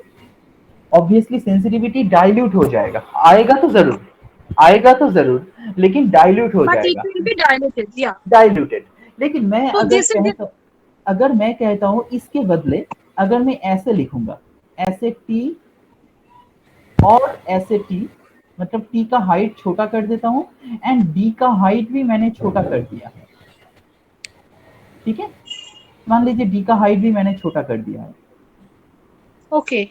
ऑब्वियसली सेंसिटिविटी डाइल्यूट हो जाएगा, आएगा तो जरूर, आएगा तो जरूर, लेकिन डाइल्यूट हो जाएगा, डाइल्यूटेड। लेकिन मैं अगर मैं कहता हूँ इसके बदले अगर मैं ऐसे लिखूंगा, ऐसे टी और ऐसे टी, मतलब टी का हाइट छोटा कर देता हूँ एंड डी का हाइट भी मैंने छोटा कर दिया है, ठीक है, मान लीजिए डी का हाइट भी मैंने छोटा कर दिया है, ओके।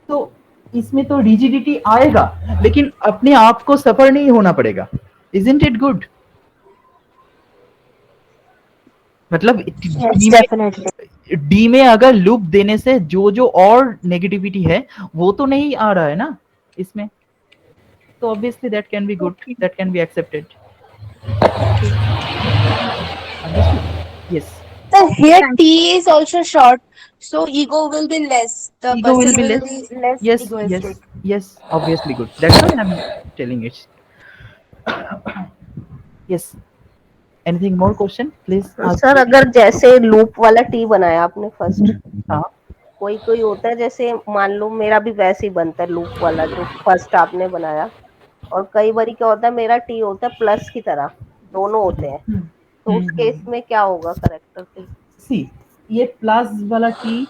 तो इसमें तो रिजिडिटी आएगा लेकिन अपने आप को सफर नहीं होना पड़ेगा, इजंट इट गुड? मतलब Yes, definitely. डी में अगर लूप देने से जो जो और नेगेटिविटी है वो तो नहीं आ रहा है ना इसमें, तो obviously that can be good, that can be accepted. Yes. So here T is also short, so ego will be less. The Ego will person be less. less Yes, egoistic. yes, obviously good. That's why I'm telling it. Yes. Anything more question? Please ask. Sir अगर जैसे loop वाला T बनाया आपने first, हाँ. कोई कोई होता है जैसे मान लो मेरा भी वैसे ही बनता है लूप वाला जो फर्स्ट आपने बनाया, और कई बारी क्या होता है मेरा टी होता है प्लस की तरह, दोनों होते हैं, तो उस केस में क्या होगा करेक्टर टी? सी, ये प्लस वाला टी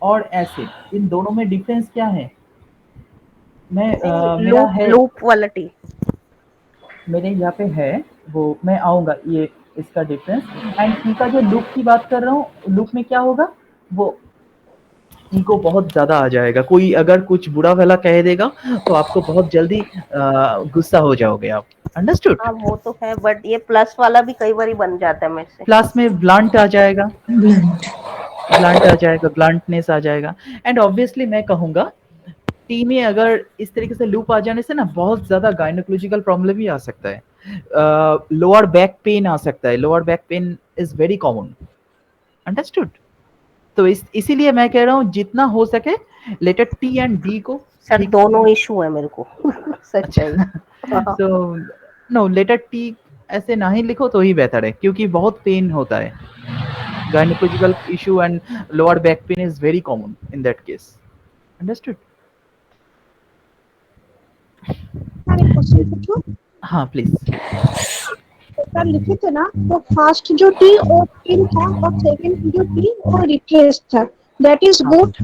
और एसिड इन दोनों में डिफरेंस क्या है? मैं मेरा है लूप वाला टी मेरे यहाँ पे है, वो मैं आऊंगा ये इसका डिफरेंस. एंड टी का जो लूप की बात कर रहा हूँ, लूप में क्या होगा, वो ईगो बहुत ज्यादा आ जाएगा. कोई अगर कुछ बुरा भला कह देगा तो आपको बहुत जल्दी गुस्सा हो जाओगे आप. अंडरस्टूड? हाँ वो तो है, बट ये प्लस वाला भी कई बारी बन जाता है मेरे से. प्लस में ब्लंट आ जाएगा, ब्लंट आ जाएगा, ब्लंटनेस आ जाएगा. एंड ऑब्वियसली मैं कहूंगा टी में अगर इस तरीके से लूप आ जाने से ना बहुत ज्यादा गायनोकोलॉजिकल प्रॉब्लम भी आ सकता है. लोअर बैक पेन आ सकता है. Lower back pain is very common. Understood? तो इसीलिए मैं कह रहा हूँ जितना हो सके लेटर टी एंड डी को. सर दोनों इशू है मेरे को सच्चाई. सो नो, लेटर टी ऐसे ना ही लिखो तो ही बेहतर है, क्योंकि बहुत पेन होता है. Gynaecological issue and lower back pain is very common in that case. Understood? हाँ प्लीज. सर लिखे थे ना, तो फर्स्ट जो टी और इन था और सेकंड जो टी और रिप्लेस था, दैट इज गुड.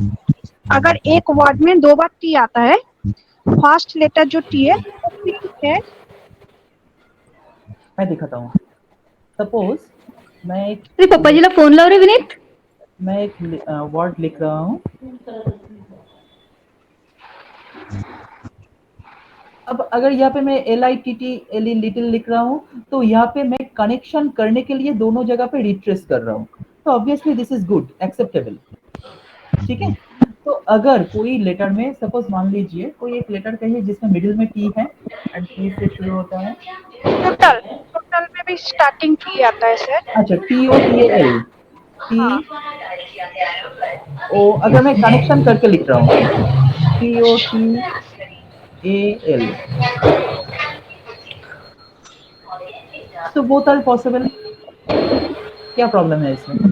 अगर एक वर्ड में दो बार टी आता है, फर्स्ट लेटर जो टी है वो ठीक है. मैं दिखाता हूँ. सपोज मैं एक, अरे पापा जी ला फोन लाओ रे विनीत. मैं एक वर्ड लिख रहा हूँ. अब अगर यहाँ पे मैं LITT लिटिल लिख रहा हूँ, तो यहाँ पे मैं कनेक्शन करने के लिए दोनों जगह पे रिट्रेस कर रहा हूँ, तो obviously this is good, acceptable. ठीक है. तो अगर कोई लेटर में सपोज मान लीजिए कोई एक लेटर कहिए जिसमें मिडिल में टी है एंड टी से शुरू होता है. टोटल में भी स्टार्टिंग टी आता है सर. अच्छा, TOTAL, टी ओ, अगर मैं कनेक्शन करके लिख रहा हूँ TOTAL, तो बोथ आर पॉसिबल. क्या प्रॉब्लम है इसमें?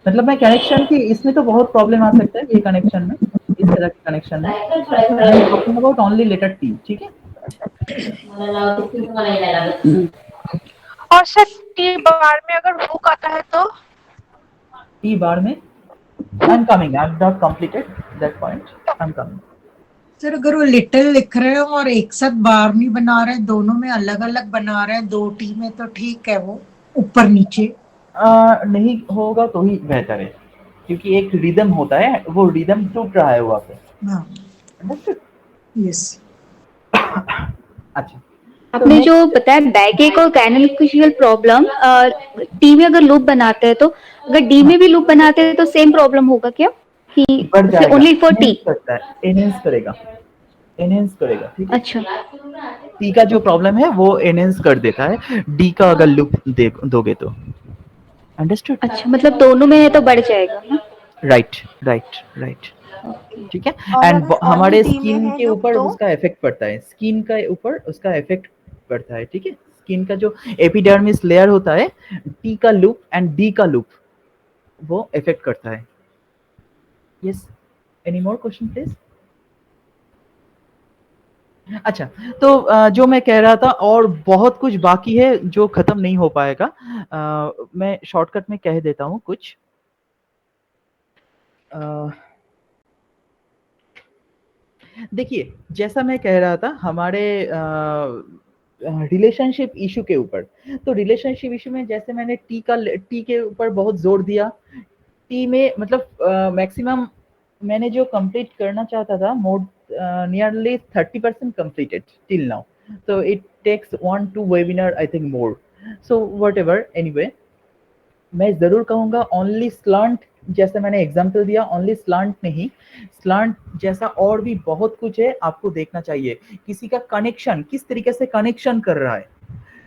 मतलब मैं कनेक्शन की, इसमें तो बहुत प्रॉब्लम आ सकता है ये कनेक्शन में, इस तरह के कनेक्शन में. Talking about only letter T. ठीक है. और सर टी बार में अगर हुक आता है तो? टी बार में, आई am coming, I have not completed that point, I am coming. Sir अगर वो लिटिल लिख रहे हो और एक साथ बार नहीं बना रहे, दोनों में अलग अलग बना रहे हैं, दो टी में तो ठीक है, वो ऊपर नीचे नहीं होगा तो ही बेहतर है, क्योंकि एक रिदम होता है, वो रिदम टूट रहा है वहाँ पे. यस. अच्छा, आपने जो बताया बैक एक और गायनोकोलॉजिकल प्रॉब्लम, टी में अगर लूप बनाते हैं तो अगर डी में भी लूप बनाते हैं तो सेम प्रॉब्लम होगा क्या कि ओनली फॉर टी? एनहेंस करेगा, एनहेंस करेगा. ठीक है. अच्छा, टी का जो प्रॉब्लम है वो एनहेंस कर देता है, डी का अगर लूप दोगे तो. अंडरस्टूड? अच्छा, मतलब दोनों में है तो बढ़ जाएगा ना? Right right right. ठीक है. एंड हमारे स्किन के ऊपर उसका इफेक्ट पड़ता है, स्किन का ऊपर उसका इफेक्ट पड़ता है. ठीक है. स्किन का जो एपिडर्मिस लेयर होता है, टी का लूप एंड डी का लूप वो इफेक्ट करता है. Yes. Any more question please? अच्छा, तो जो मैं कह रहा था, और बहुत कुछ बाकी है जो खत्म नहीं हो पाएगा. मैं शॉर्टकट में कह देता हूँ कुछ. देखिए, जैसा मैं कह रहा था हमारे रिलेशनशिप इशू के ऊपर, तो रिलेशनशिप इशू में जैसे मैंने टी के ऊपर बहुत जोर दिया. टी में मतलब मैक्सिमम मैंने जो कंप्लीट करना चाहता था, मोर nearly 30% completed till now, so it takes 1-2 webinar I think more, so whatever, anyway. मैं जरूर कहूंगा ओनली स्लांट, जैसे मैंने एग्जांपल दिया, ओनली स्लांट नहीं, स्लांट जैसा और भी बहुत कुछ है, आपको देखना चाहिए किसी का कनेक्शन किस तरीके से कनेक्शन कर रहा है,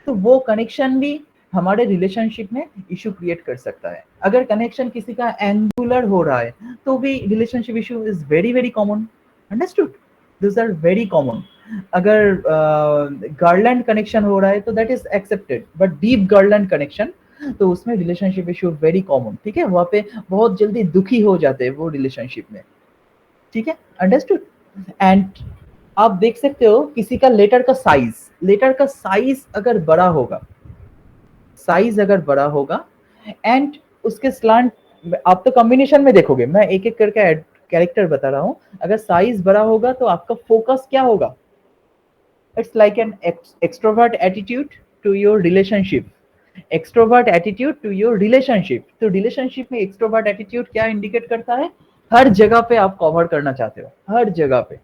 तो वो कनेक्शन भी हमारे रिलेशनशिप में इशू क्रिएट कर सकता है। अगर कनेक्शन किसी का एंगुलर हो रहा है तो भी relationship issue is very very common, understood, this are very common. अगर गार्लैंड कनेक्शन हो रहा है तो that is accepted, but deep garland connection तो उसमें रिलेशनशिप इशू वेरी कॉमन, ठीक है, वहाँ पे बहुत जल्दी दुखी हो जाते हैं वो रिलेशनशिप में, ठीक है, अंडरस्टूड। एंड आप देख सकते हो किसी का लेटर का साइज अगर बड़ा होगा, एंड उसके स्लांट, आप तो कॉम्बिनेशन में देखोगे, मैं एक एक करके कैरेक्टर बता रहा हूँ, अगर साइज बड़ा होगा तो आपका फोकस क्या होगा, it's like an extrovert attitude to your relationship, extrovert attitude to your relationship. तो रिलेशनशिप में एक्सट्रोवर्ट एटीट्यूड क्या इंडिकेट करता है, हर जगह पे आप कवर करना चाहते हो, हर जगह पे,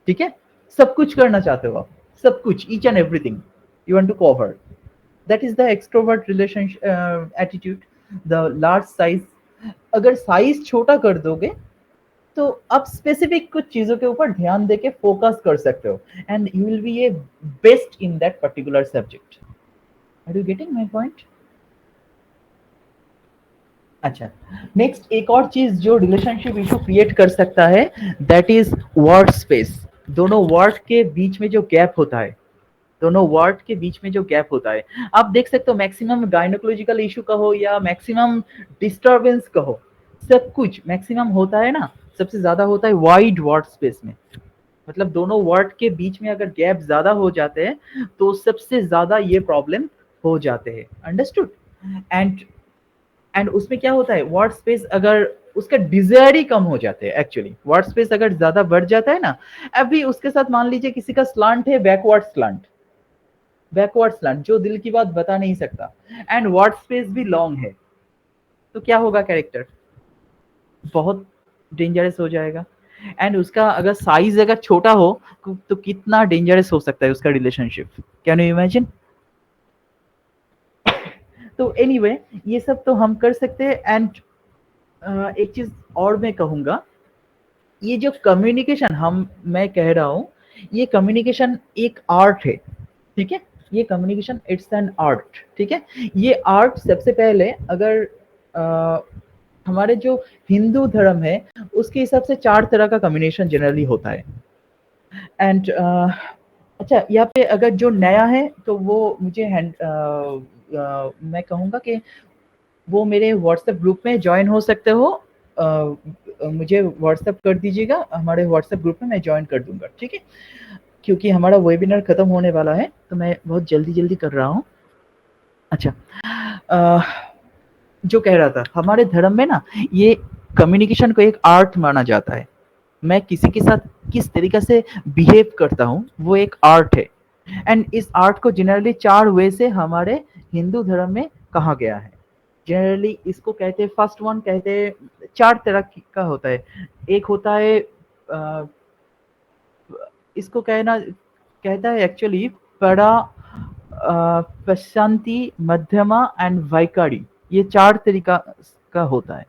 ठीक है, सब कुछ करना चाहते हो आप, सब कुछ, each and everything you want to cover, that is the extrovert relationship attitude. The large size, अगर साइज छोटा कर दोगे तो आप स्पेसिफिक कुछ चीजों के ऊपर ध्यान देके फोकस कर सकते हो, and you will be a best in that particular subject. Are you getting my point? अच्छा, नेक्स्ट एक और चीज जो रिलेशनशिप इशू क्रिएट कर सकता है, दैट इज वर्ड स्पेस। दोनों वर्ड के बीच में जो गैप होता है, आप देख सकते हो मैक्सिमम गायनोकोलॉजिकल इशू कहो या मैक्सिमम डिस्टरबेंस कहो, सब कुछ मैक्सिमम होता है ना, सबसे ज्यादा होता है वाइड वर्ड स्पेस में, मतलब दोनों वर्ड के बीच में अगर गैप ज्यादा हो जाते हैं तो सबसे ज्यादा ये प्रॉब्लम हो जाते हैं, अंडरस्टूड। एंड उसमें क्या होता है, वर्ड स्पेस अगर उसका डिजायर ही कम हो जाते हैं, एक्चुअली वर्ड स्पेस अगर ज्यादा बढ़ जाता है ना, अभी उसके साथ मान लीजिए किसी का स्लांट है बैकवर्ड स्लांट जो दिल की बात बता नहीं सकता, एंड वर्ड स्पेस भी लॉन्ग है, तो क्या होगा, कैरेक्टर बहुत डेंजरस हो जाएगा। एंड उसका अगर साइज अगर छोटा हो तो कितना डेंजरस हो सकता है उसका रिलेशनशिप, कैन यू इमेजिन? तो एनीवे ये सब तो हम कर सकते हैं। एंड एक चीज और मैं कहूंगा, ये जो कम्युनिकेशन मैं कह रहा हूँ, ये कम्युनिकेशन एक आर्ट है, ठीक है, ये कम्युनिकेशन इट्स एन आर्ट, ठीक है। ये आर्ट सबसे पहले अगर हमारे जो हिंदू धर्म है उसके हिसाब से 4 तरह का कम्युनिकेशन जनरली होता है। एंड अच्छा, यहाँ पे अगर जो नया है तो वो मुझे मैं कहूँगा कि वो मेरे व्हाट्सएप ग्रुप में ज्वाइन हो सकते हो, मुझे व्हाट्सएप कर दीजिएगा, हमारे व्हाट्सएप ग्रुप में मैं ज्वाइन कर दूंगा, ठीक है, क्योंकि हमारा वेबिनार खत्म होने वाला है तो मैं बहुत जल्दी कर रहा हूँ। अच्छा, जो कह रहा था, हमारे धर्म में ना ये कम्युनिकेशन को एक आर्ट माना जाता है, मैं किसी के साथ किस तरीके से बिहेव करता हूँ वो एक आर्ट है। एंड इस आर्ट को जनरली 4 वे से हमारे हिंदू धर्म में कहा गया है। जनरली इसको कहते हैं, फर्स्ट वन कहते हैं, 4 तरह का होता है। एक होता है इसको कहता है एक्चुअली परा, प्रशांति, मध्यमा एंड वैकारी, ये 4 तरीका का होता है।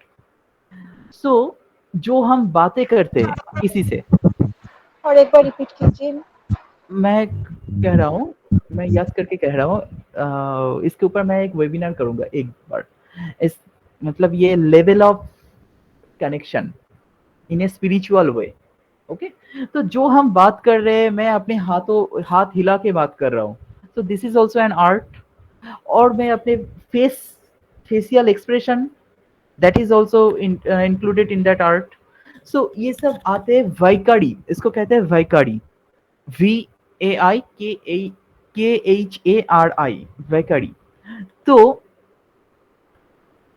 सो जो हम बातें करते हैं किसी से, और एक बार रिपीट कीजिए ना। मैं कह रहा हूँ, मैं याद करके कह रहा हूँ, इसके ऊपर मैं एक वेबिनार करूंगा एक बार, इस मतलब ये level of connection in a spiritual way, okay. तो जो हम बात कर रहे हैं, मैं अपने हाथ हिला के बात कर रहा हूँ, तो this is also an art. और मैं अपने facial expression, that is also included in that art. So ये सब आते हैं वैकारी, इसको कहते हैं वैकारी, VAIKHARI, वैकारी। तो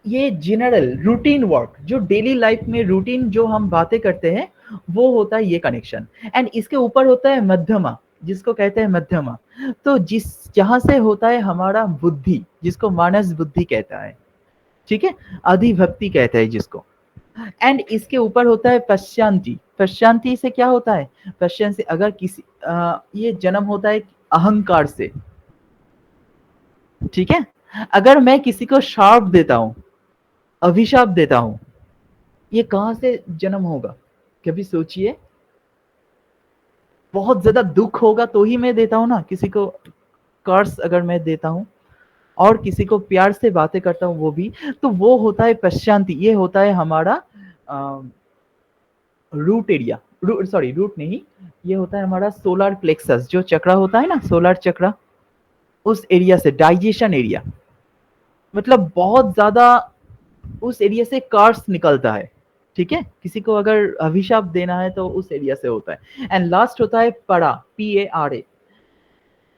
ये जनरल रूटीन वर्क, जो डेली लाइफ में रूटीन जो हम बातें करते हैं वो होता है ये कनेक्शन। एंड इसके ऊपर होता है मध्यमा, जिसको कहते हैं मध्यमा, तो जहां से होता है हमारा बुद्धि, जिसको मानस बुद्धि कहता है, ठीक है, अधिभक्ति कहता है जिसको। एंड इसके ऊपर होता है पश्चांति। पश्चांति से क्या होता है, पश्चांति अगर किसी ये जन्म होता है अहंकार से, ठीक है, अगर मैं किसी को शार्प देता हूं, अभिशाप देता हूं, ये कहां से जन्म होगा? कभी सोचिए। बहुत ज्यादा दुख होगा तो ही मैं देता हूं ना किसी को कर्स। अगर मैं देता हूं और किसी को प्यार से बातें करता हूं वो भी, तो वो होता है प्रशांति। ये होता है हमारा रूट एरिया, सॉरी रूट नहीं, ये होता है हमारा सोलर प्लेक्सस, जो चक्रा होता है ना, सोलर चक्रा, उस एरिया से, डाइजेशन एरिया। मतलब बहुत ज्यादा उस एरिया से कार्स निकलता है। ठीक है, किसी को अगर अभिशाप देना है तो उस एरिया से होता है। एंड लास्ट होता है परा, PARA।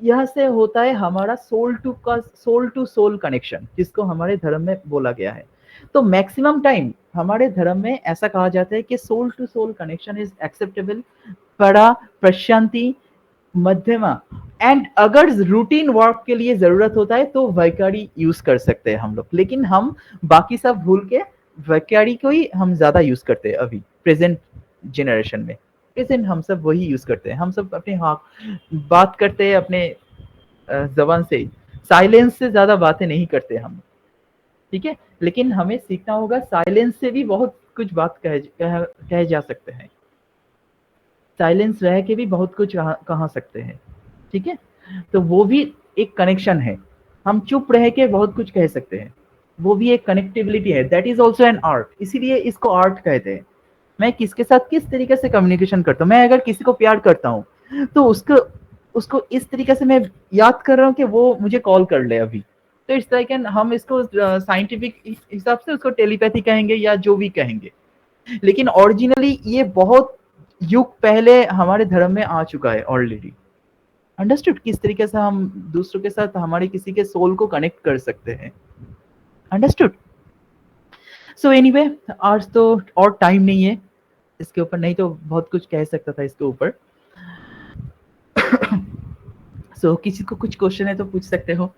यह से होता है हमारा सोल टू सोल कनेक्शन, जिसको हमारे धर्म में बोला गया है। तो मैक्सिमम टाइम हमारे धर्म में ऐसा कहा जाता है कि soul to soul connection is acceptable, परा, प्रशांति, मध्यमा। एंड अगर रूटीन वर्क के लिए जरूरत होता है तो वैकारी यूज कर सकते हैं हम लोग, लेकिन हम बाकी सब भूल के वैकारी को ही हम ज्यादा यूज करते हैं अभी प्रेजेंट जनरेशन में। प्रेजेंट हम सब वही यूज करते हैं। हम सब अपने बात करते हैं अपने जबान से, साइलेंस से ज्यादा बातें नहीं करते हम। ठीक है, लेकिन हमें सीखना होगा, साइलेंस से भी बहुत कुछ बात कहे जा सकते हैं। साइलेंस रह के भी बहुत कुछ कहा सकते हैं। ठीक है, तो वो भी एक कनेक्शन है। हम चुप रह के बहुत कुछ कह सकते हैं, वो भी एक कनेक्टिविटी है। That is also an art, इसीलिए इसको आर्ट कहते हैं। मैं किसके साथ किस तरीके से कम्युनिकेशन करता हूँ। मैं अगर किसी को प्यार करता हूँ तो उसको इस तरीके से मैं याद कर रहा हूँ कि वो मुझे कॉल कर ले अभी। तो इस तरह के हम इसको साइंटिफिक हिसाब से उसको टेलीपैथी कहेंगे या जो भी कहेंगे, लेकिन ओरिजिनली ये बहुत युग पहले हमारे धर्म में आ चुका है ऑलरेडी। अंडरस्टूड किस तरीके से हम दूसरों के साथ हमारे किसी के सोल को कनेक्ट कर सकते हैं। अंडरस्टूड। सो एनीवे, आज तो और टाइम नहीं है इसके ऊपर, नहीं तो बहुत कुछ कह सकता था इसके ऊपर। सो किसी को कुछ क्वेश्चन है तो पूछ सकते हो।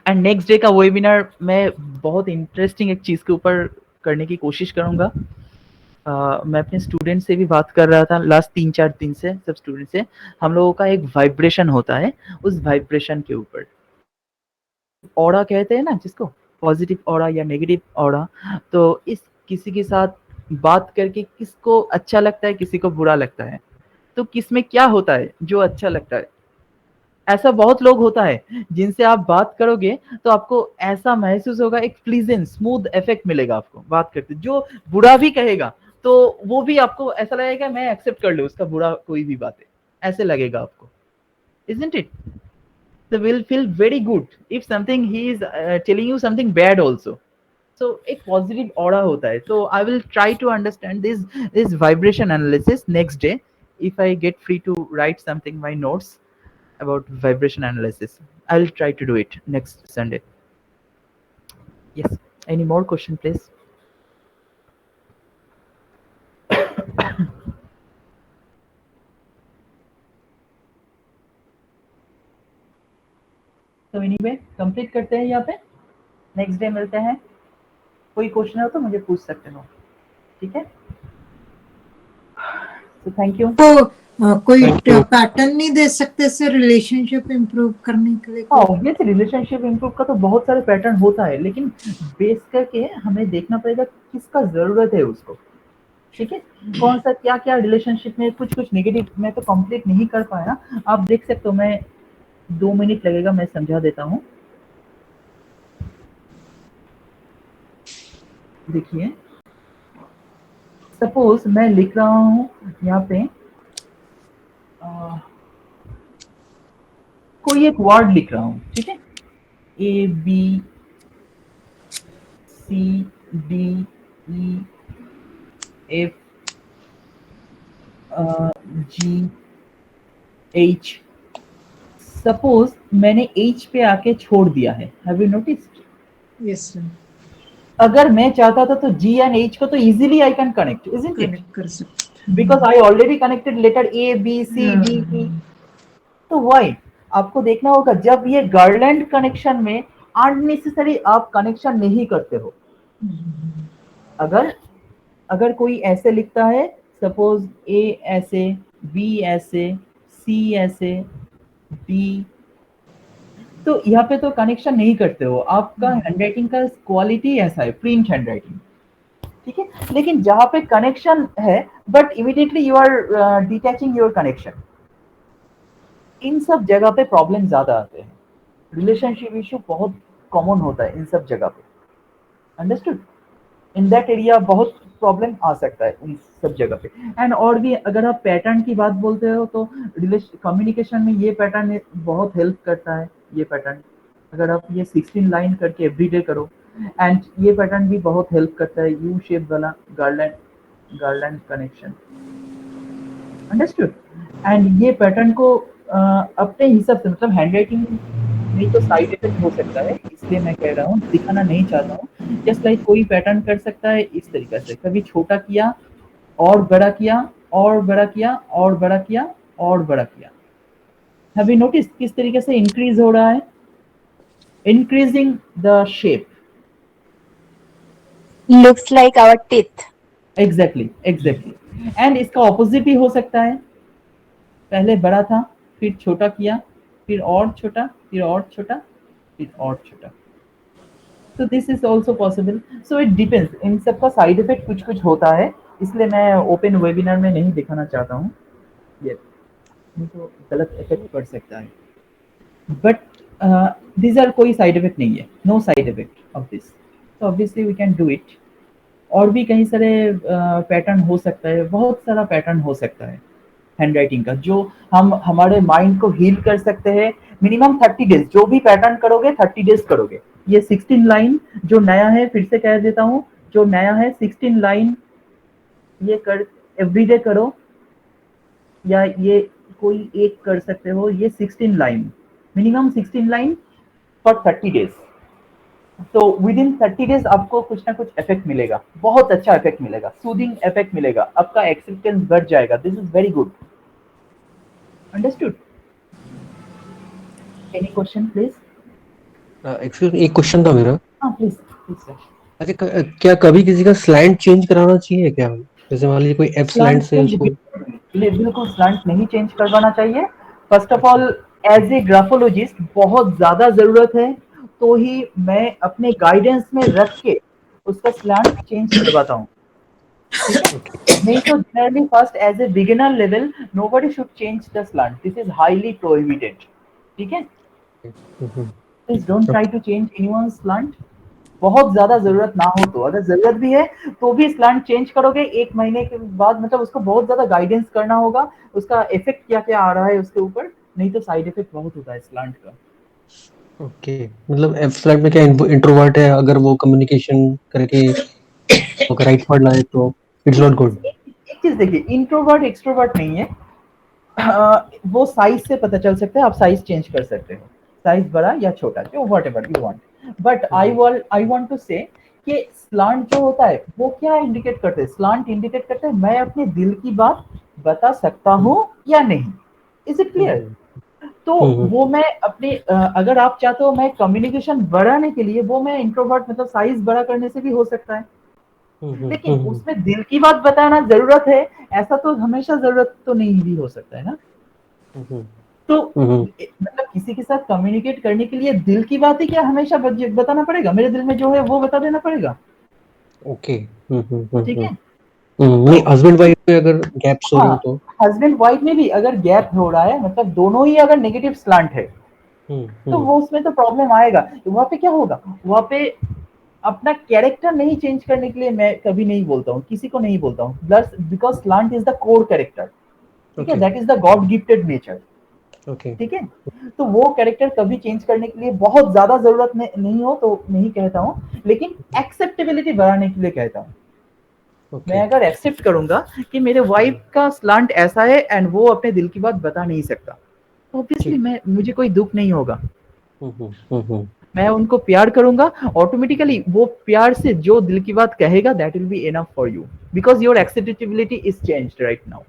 एंड नेक्स्ट डे का वेबिनार मैं बहुत इंटरेस्टिंग एक चीज के ऊपर करने की कोशिश करूंगा। मैं अपने स्टूडेंट से भी बात कर रहा था लास्ट 3-4 दिन से, सब स्टूडेंट से। हम लोगों का एक वाइब्रेशन होता है, उस वाइब्रेशन के ऊपर ऑरा कहते हैं ना जिसको, पॉजिटिव ऑरा या नेगेटिव ऑरा। तो इस किसी के साथ बात करके किसको अच्छा लगता है, किसी को बुरा लगता है, तो किसमें क्या होता है जो अच्छा लगता है। ऐसा बहुत लोग होता है जिनसे आप बात करोगे तो आपको ऐसा महसूस होगा, एक प्लीजेंट स्मूथ इफेक्ट मिलेगा आपको बात करते। जो बुरा भी कहेगा तो वो भी आपको ऐसा लगेगा मैं एक्सेप्ट कर लूं उसका बुरा कोई भी बात है, ऐसे लगेगा आपको। Isn't it? So we'll feel very good if something he is telling you something bad also. So एक positive aura होता है। So I will try to understand this vibration analysis next day if I get free to write something my notes about vibration analysis. I'll try to do it next Sunday. Yes. Any more question, please? तो anyway complete करते हैं यहाँ पे, next day मिलते हैं। कोई question हो तो मुझे पूछ सकते हो। ठीक है, तो थैंक यू। तो कोई पैटर्न नहीं दे सकते सर रिलेशनशिप इंप्रूव करने के लिए? ऑब्वियसली रिलेशनशिप इंप्रूव का तो बहुत सारे पैटर्न होता है, लेकिन बेस करके हमें देखना पड़ेगा किसका जरूरत है उसको। ठीक है, कौन सा क्या क्या रिलेशनशिप में कुछ नेगेटिव मैं तो कंप्लीट नहीं कर पाया। आप देख सकते हो, मैं 2 मिनट लगेगा, मैं समझा देता हूँ। देखिए, सपोज मैं लिख रहा हूँ यहाँ पे कोई एक वर्ड लिख रहा हूँ। ठीक है, ABCDEF GH। सपोज मैंने H पे आके छोड़ दिया है, have you noticed? Yes sir. अगर मैं चाहता था तो G and H को तो easily I can connect, isn't it? कर सकते Because I already connected letter A, B, C, D, E. तो why? आपको देखना होगा जब ये गार्लैंड कनेक्शन में अननेसेसरी आप कनेक्शन नहीं करते हो। अगर कोई ऐसे लिखता है, सपोज A ऐसे, B ऐसे, C ऐसे, D तो यहाँ पे तो कनेक्शन नहीं करते हो, आपका हैंडराइटिंग का क्वालिटी ऐसा है, प्रिंट हैंडराइटिंग, ठीक है। लेकिन जहाँ पे कनेक्शन है but immediately you are detaching your connection, इन सब जगह पे प्रॉब्लम ज्यादा आते हैं, रिलेशनशिप इशू बहुत कॉमन होता है इन सब जगह पे, अंडरस्टूड। इन दैट एरिया बहुत प्रॉब्लम आ सकता है इन सब जगह पे। एंड और भी अगर आप पैटर्न की बात बोलते हो तो कम्युनिकेशन में ये पैटर्न बहुत हेल्प करता है। ये पैटर्न अगर आप ये 16 लाइन करके एवरीडे करो, एंड ये पैटर्न भी बहुत हेल्प करता है, यू शेप वाला गार्लैंड कनेक्शन, अंडरस्टूड। एंड ये पैटर्न को अपने हिसाब से, मतलब हैंडराइटिंग नहीं तो साइड इफेक्ट हो सकता है, इसलिए मैं कह रहा हूँ, दिखाना नहीं चाहता हूँ। जस्ट लाइक कोई पैटर्न कर सकता है इस तरीके से, कभी छोटा किया और बड़ा किया और बड़ा किया और बड़ा किया और बड़ा किया। हैव यू नोटिस किस तरीके से इंक्रीज हो रहा है, increasing the shape, looks like our teeth. Exactly. And इसका ऑपोजिट भी हो सकता है, पहले बड़ा था फिर छोटा किया, फिर और छोटा, फिर और छोटा, फिर और छोटा। So this is also possible. So it depends. इन सब का साइड इफेक्ट कुछ कुछ होता है, इसलिए मैं ओपन वेबिनार में नहीं दिखाना चाहता हूँ, ये तो गलत इफेक्ट पड़ सकता है। बट these are कोई साइड इफेक्ट नहीं है, no side effect of this, so obviously we can do it। और भी कई सारे पैटर्न हो सकता है, बहुत सारा पैटर्न हो सकता है हैंडराइटिंग का, जो हम हमारे माइंड को हील कर सकते हैं। मिनिमम 30 डेज, जो भी पैटर्न करोगे 30 डेज करोगे। ये 16 लाइन जो नया है, फिर से कह देता हूँ, जो नया है 16 लाइन ये कर एवरीडे करो, या ये कोई एक कर सकते हो, ये 16 line, minimum 16 line for 30 days. तो विद इन 30 डेज आपको कुछ ना कुछ इफेक्ट मिलेगा, बहुत अच्छा इफेक्ट मिलेगा, सूदिंग इफेक्ट मिलेगा, आपका एक्सेप्टेंस बढ़ जाएगा। This is very good, understood. Any question please? Actually एक क्वेश्चन था मेरा। हाँ प्लीज सर। अच्छा, क्या कभी किसी का स्लैंट चेंज कराना चाहिए क्या? जैसे मान लीजिए कोई एफ स्लैंट से उसको बिल्कुल स्लैंट नहीं चेंज करवाना चाहिए। First of all as a graphologist बहुत ज्यादा जरूरत है तो ही मैं अपने गाइडेंस में रख के उसका स्लैंट चेंज करवाता हूँ, नहीं तो generally first as a beginner level nobody should change the slant, this is highly prohibited, ठीक है। Please don't try to change anyone's slant, बहुत ज्यादा जरूरत ना हो तो, अगर जरूरत भी है तो भी स्लैंट चेंज करोगे 1 महीने के बाद, मतलब उसको बहुत ज्यादा गाइडेंस करना होगा, उसका इफेक्ट क्या क्या आ रहा है उसके ऊपर, नहीं तो साइड इफेक्ट बहुत होता है स्लैंट का। ओके, मतलब एफ स्लैंट में क्या इंट्रोवर्ट है, अगर वो कम्युनिकेशन करके अगर राइट वर्ड लाए तो इट्स नॉट गुड। एक चीज देखिए, इंट्रोवर्ट एक्सट्रोवर्ट नहीं है, वो साइज से पता चल सकता है, आप साइज चेंज कर सकते हो, साइज बड़ा या छोटा, जो whatever you want. But I want to say कि स्लैंट जो होता है वो क्या इंडिकेट करते हैं, स्लैंट इंडिकेट करते हैं मैं अपने दिल की बात बता सकता हूँ या नहीं, इज इट क्लियर? तो वो मैं अपने अगर आप चाहते हो मैं कम्युनिकेशन बढ़ाने के लिए, वो मैं इंट्रोवर्ट मतलब साइज बड़ा करने से भी हो सकता है, लेकिन उसमें दिल की बात बताना जरूरत है, ऐसा तो हमेशा जरूरत तो नहीं भी हो सकता है ना। तो मतलब किसी के साथ कम्युनिकेट करने के लिए दिल की बात ही क्या हमेशा बताना पड़ेगा, मेरे दिल में जो है वो बता देना पड़ेगा, ओके। ठीक है। नहीं, हस्बैंड वाइफ में अगर गैप्स हो रहे हो तो, हस्बैंड वाइफ में भी अगर गैप हो रहा है, मतलब दोनों ही अगर नेगेटिव स्लैंट है तो वो उसमें तो प्रॉब्लम आएगा। वहां पे क्या होगा, वहां पे अपना कैरेक्टर नहीं चेंज करने के लिए मैं कभी नहीं बोलता हूँ, किसी को नहीं बोलता हूँ, because slant is the core character, ठीक है, that is the God gifted nature, ठीक है। तो वो कैरेक्टर कभी चेंज करने के लिए बहुत ज्यादा जरूरत नहीं हो तो नहीं कहता हूँ, लेकिन एक्सेप्टेबिलिटी बढ़ाने के लिए कहता हूँ। मैं अगर एक्सेप्ट करूंगा कि मेरे वाइफ का स्लैंट ऐसा है एंड वो अपने दिल की बात बता नहीं सकता, तो ऑब्वियसली मुझे कोई दुख नहीं होगा, मैं उनको प्यार करूंगा, ऑटोमेटिकली वो प्यार से जो दिल की बात कहेगा that will be enough for you, because your acceptability is changed right now.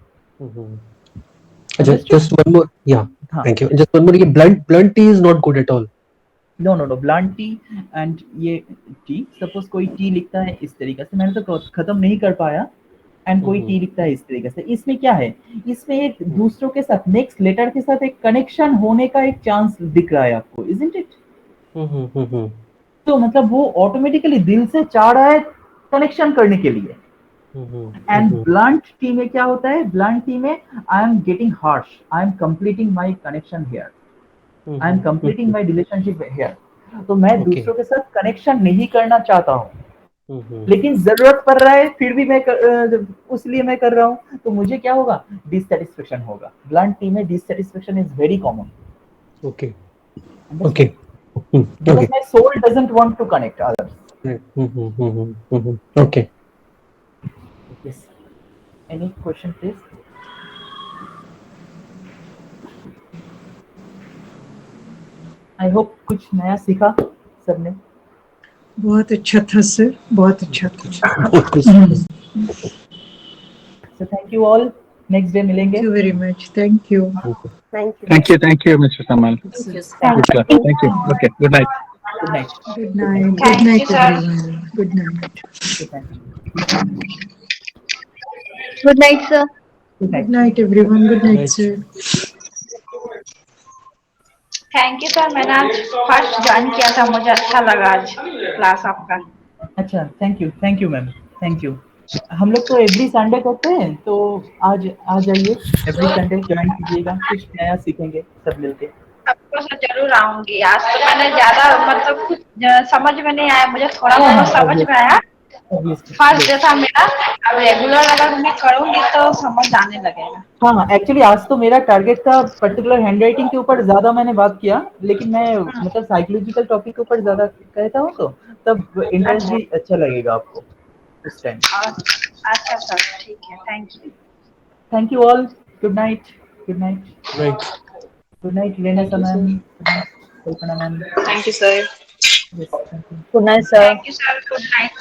just one more, yeah, thank you, just one more, ये blunt tea is not good at all. No blunt tea and ये T, suppose कोई T लिखता है इस तरीके से, मैंने तो खत्म नहीं कर पाया, एंड कोई टी लिखता है इस तरीके से। इसमें क्या है, इसमें एक दूसरों के साथ नेक्स्ट लेटर के साथ एक कनेक्शन होने का एक चांस दिख रहा है आपको, इजंट इट? तो मतलब वो ऑटोमेटिकली दिल से चाह रहा है कनेक्शन करने के लिए। एंड ब्लंट टी में क्या होता है, ब्लंट टी में I am getting harsh, I am completing my connection here, I am completing my relationship here. तो मैं दूसरों के साथ कनेक्शन नहीं करना चाहता हूँ, लेकिन जरूरत पड़ रहा है फिर भी मैं उसलिए मैं कर रहा हूँ, तो मुझे क्या होगा, डिससैटिस्फैक्शन होगा। ब्लंट टी में dissatisfaction is very common. Okay okay because my soul doesn't want to connect others. Okay. Yes. Any question, please? I hope कुछ नया सीखा सबने। बहुत अच्छा था सर, बहुत अच्छा था। So thank you all. Next day मिलेंगे। Thank you very much. Thank you. Thank you, Mr. Samal. Good luck. Thank you. Okay, good night. Good night. Good night. Good Thank night, you, sir. everyone. Good night. Good night. Good night sir. Good night, everyone. Good night, sir. Thank you sir, मैंने आज first join किया था, मुझे अच्छा लगा आज class आपका। अच्छा, thank you ma'am, thank you. हम लोग तो एवरी संडे करते हैं, तो आज आ जाइए, एवरी संडे ज्वाइन कीजिएगा, कुछ नया सीखेंगे सब मिलके। आपको सर जरूर आऊंगी। आज तो मैंने ज्यादा मतलब कुछ समझ में नहीं आया, मुझे थोड़ा बहुत समझ में आया। फर्स्ट डे था मेरा, अब रेगुलर अगर मैं करूंगी तो समझ आने लगेगा। हाँ, एक्चुअली आज तो मेरा टारगेट था पर्टिकुलर हैंडराइटिंग के ऊपर ज्यादा मैंने बात किया, लेकिन मैं मतलब साइकोलॉजिकल टॉपिक के ऊपर ज्यादा कहता हूँ, तो तब इंटरेस्ट भी अच्छा लगेगा आपको उस टाइम। अच्छा सर, ठीक है, thank you all. Good night. Good night. Good night Lena ma'am, Kalpana ma'am. Thank you sir. Yes, thank you. Good night sir. Thank you sir, good night.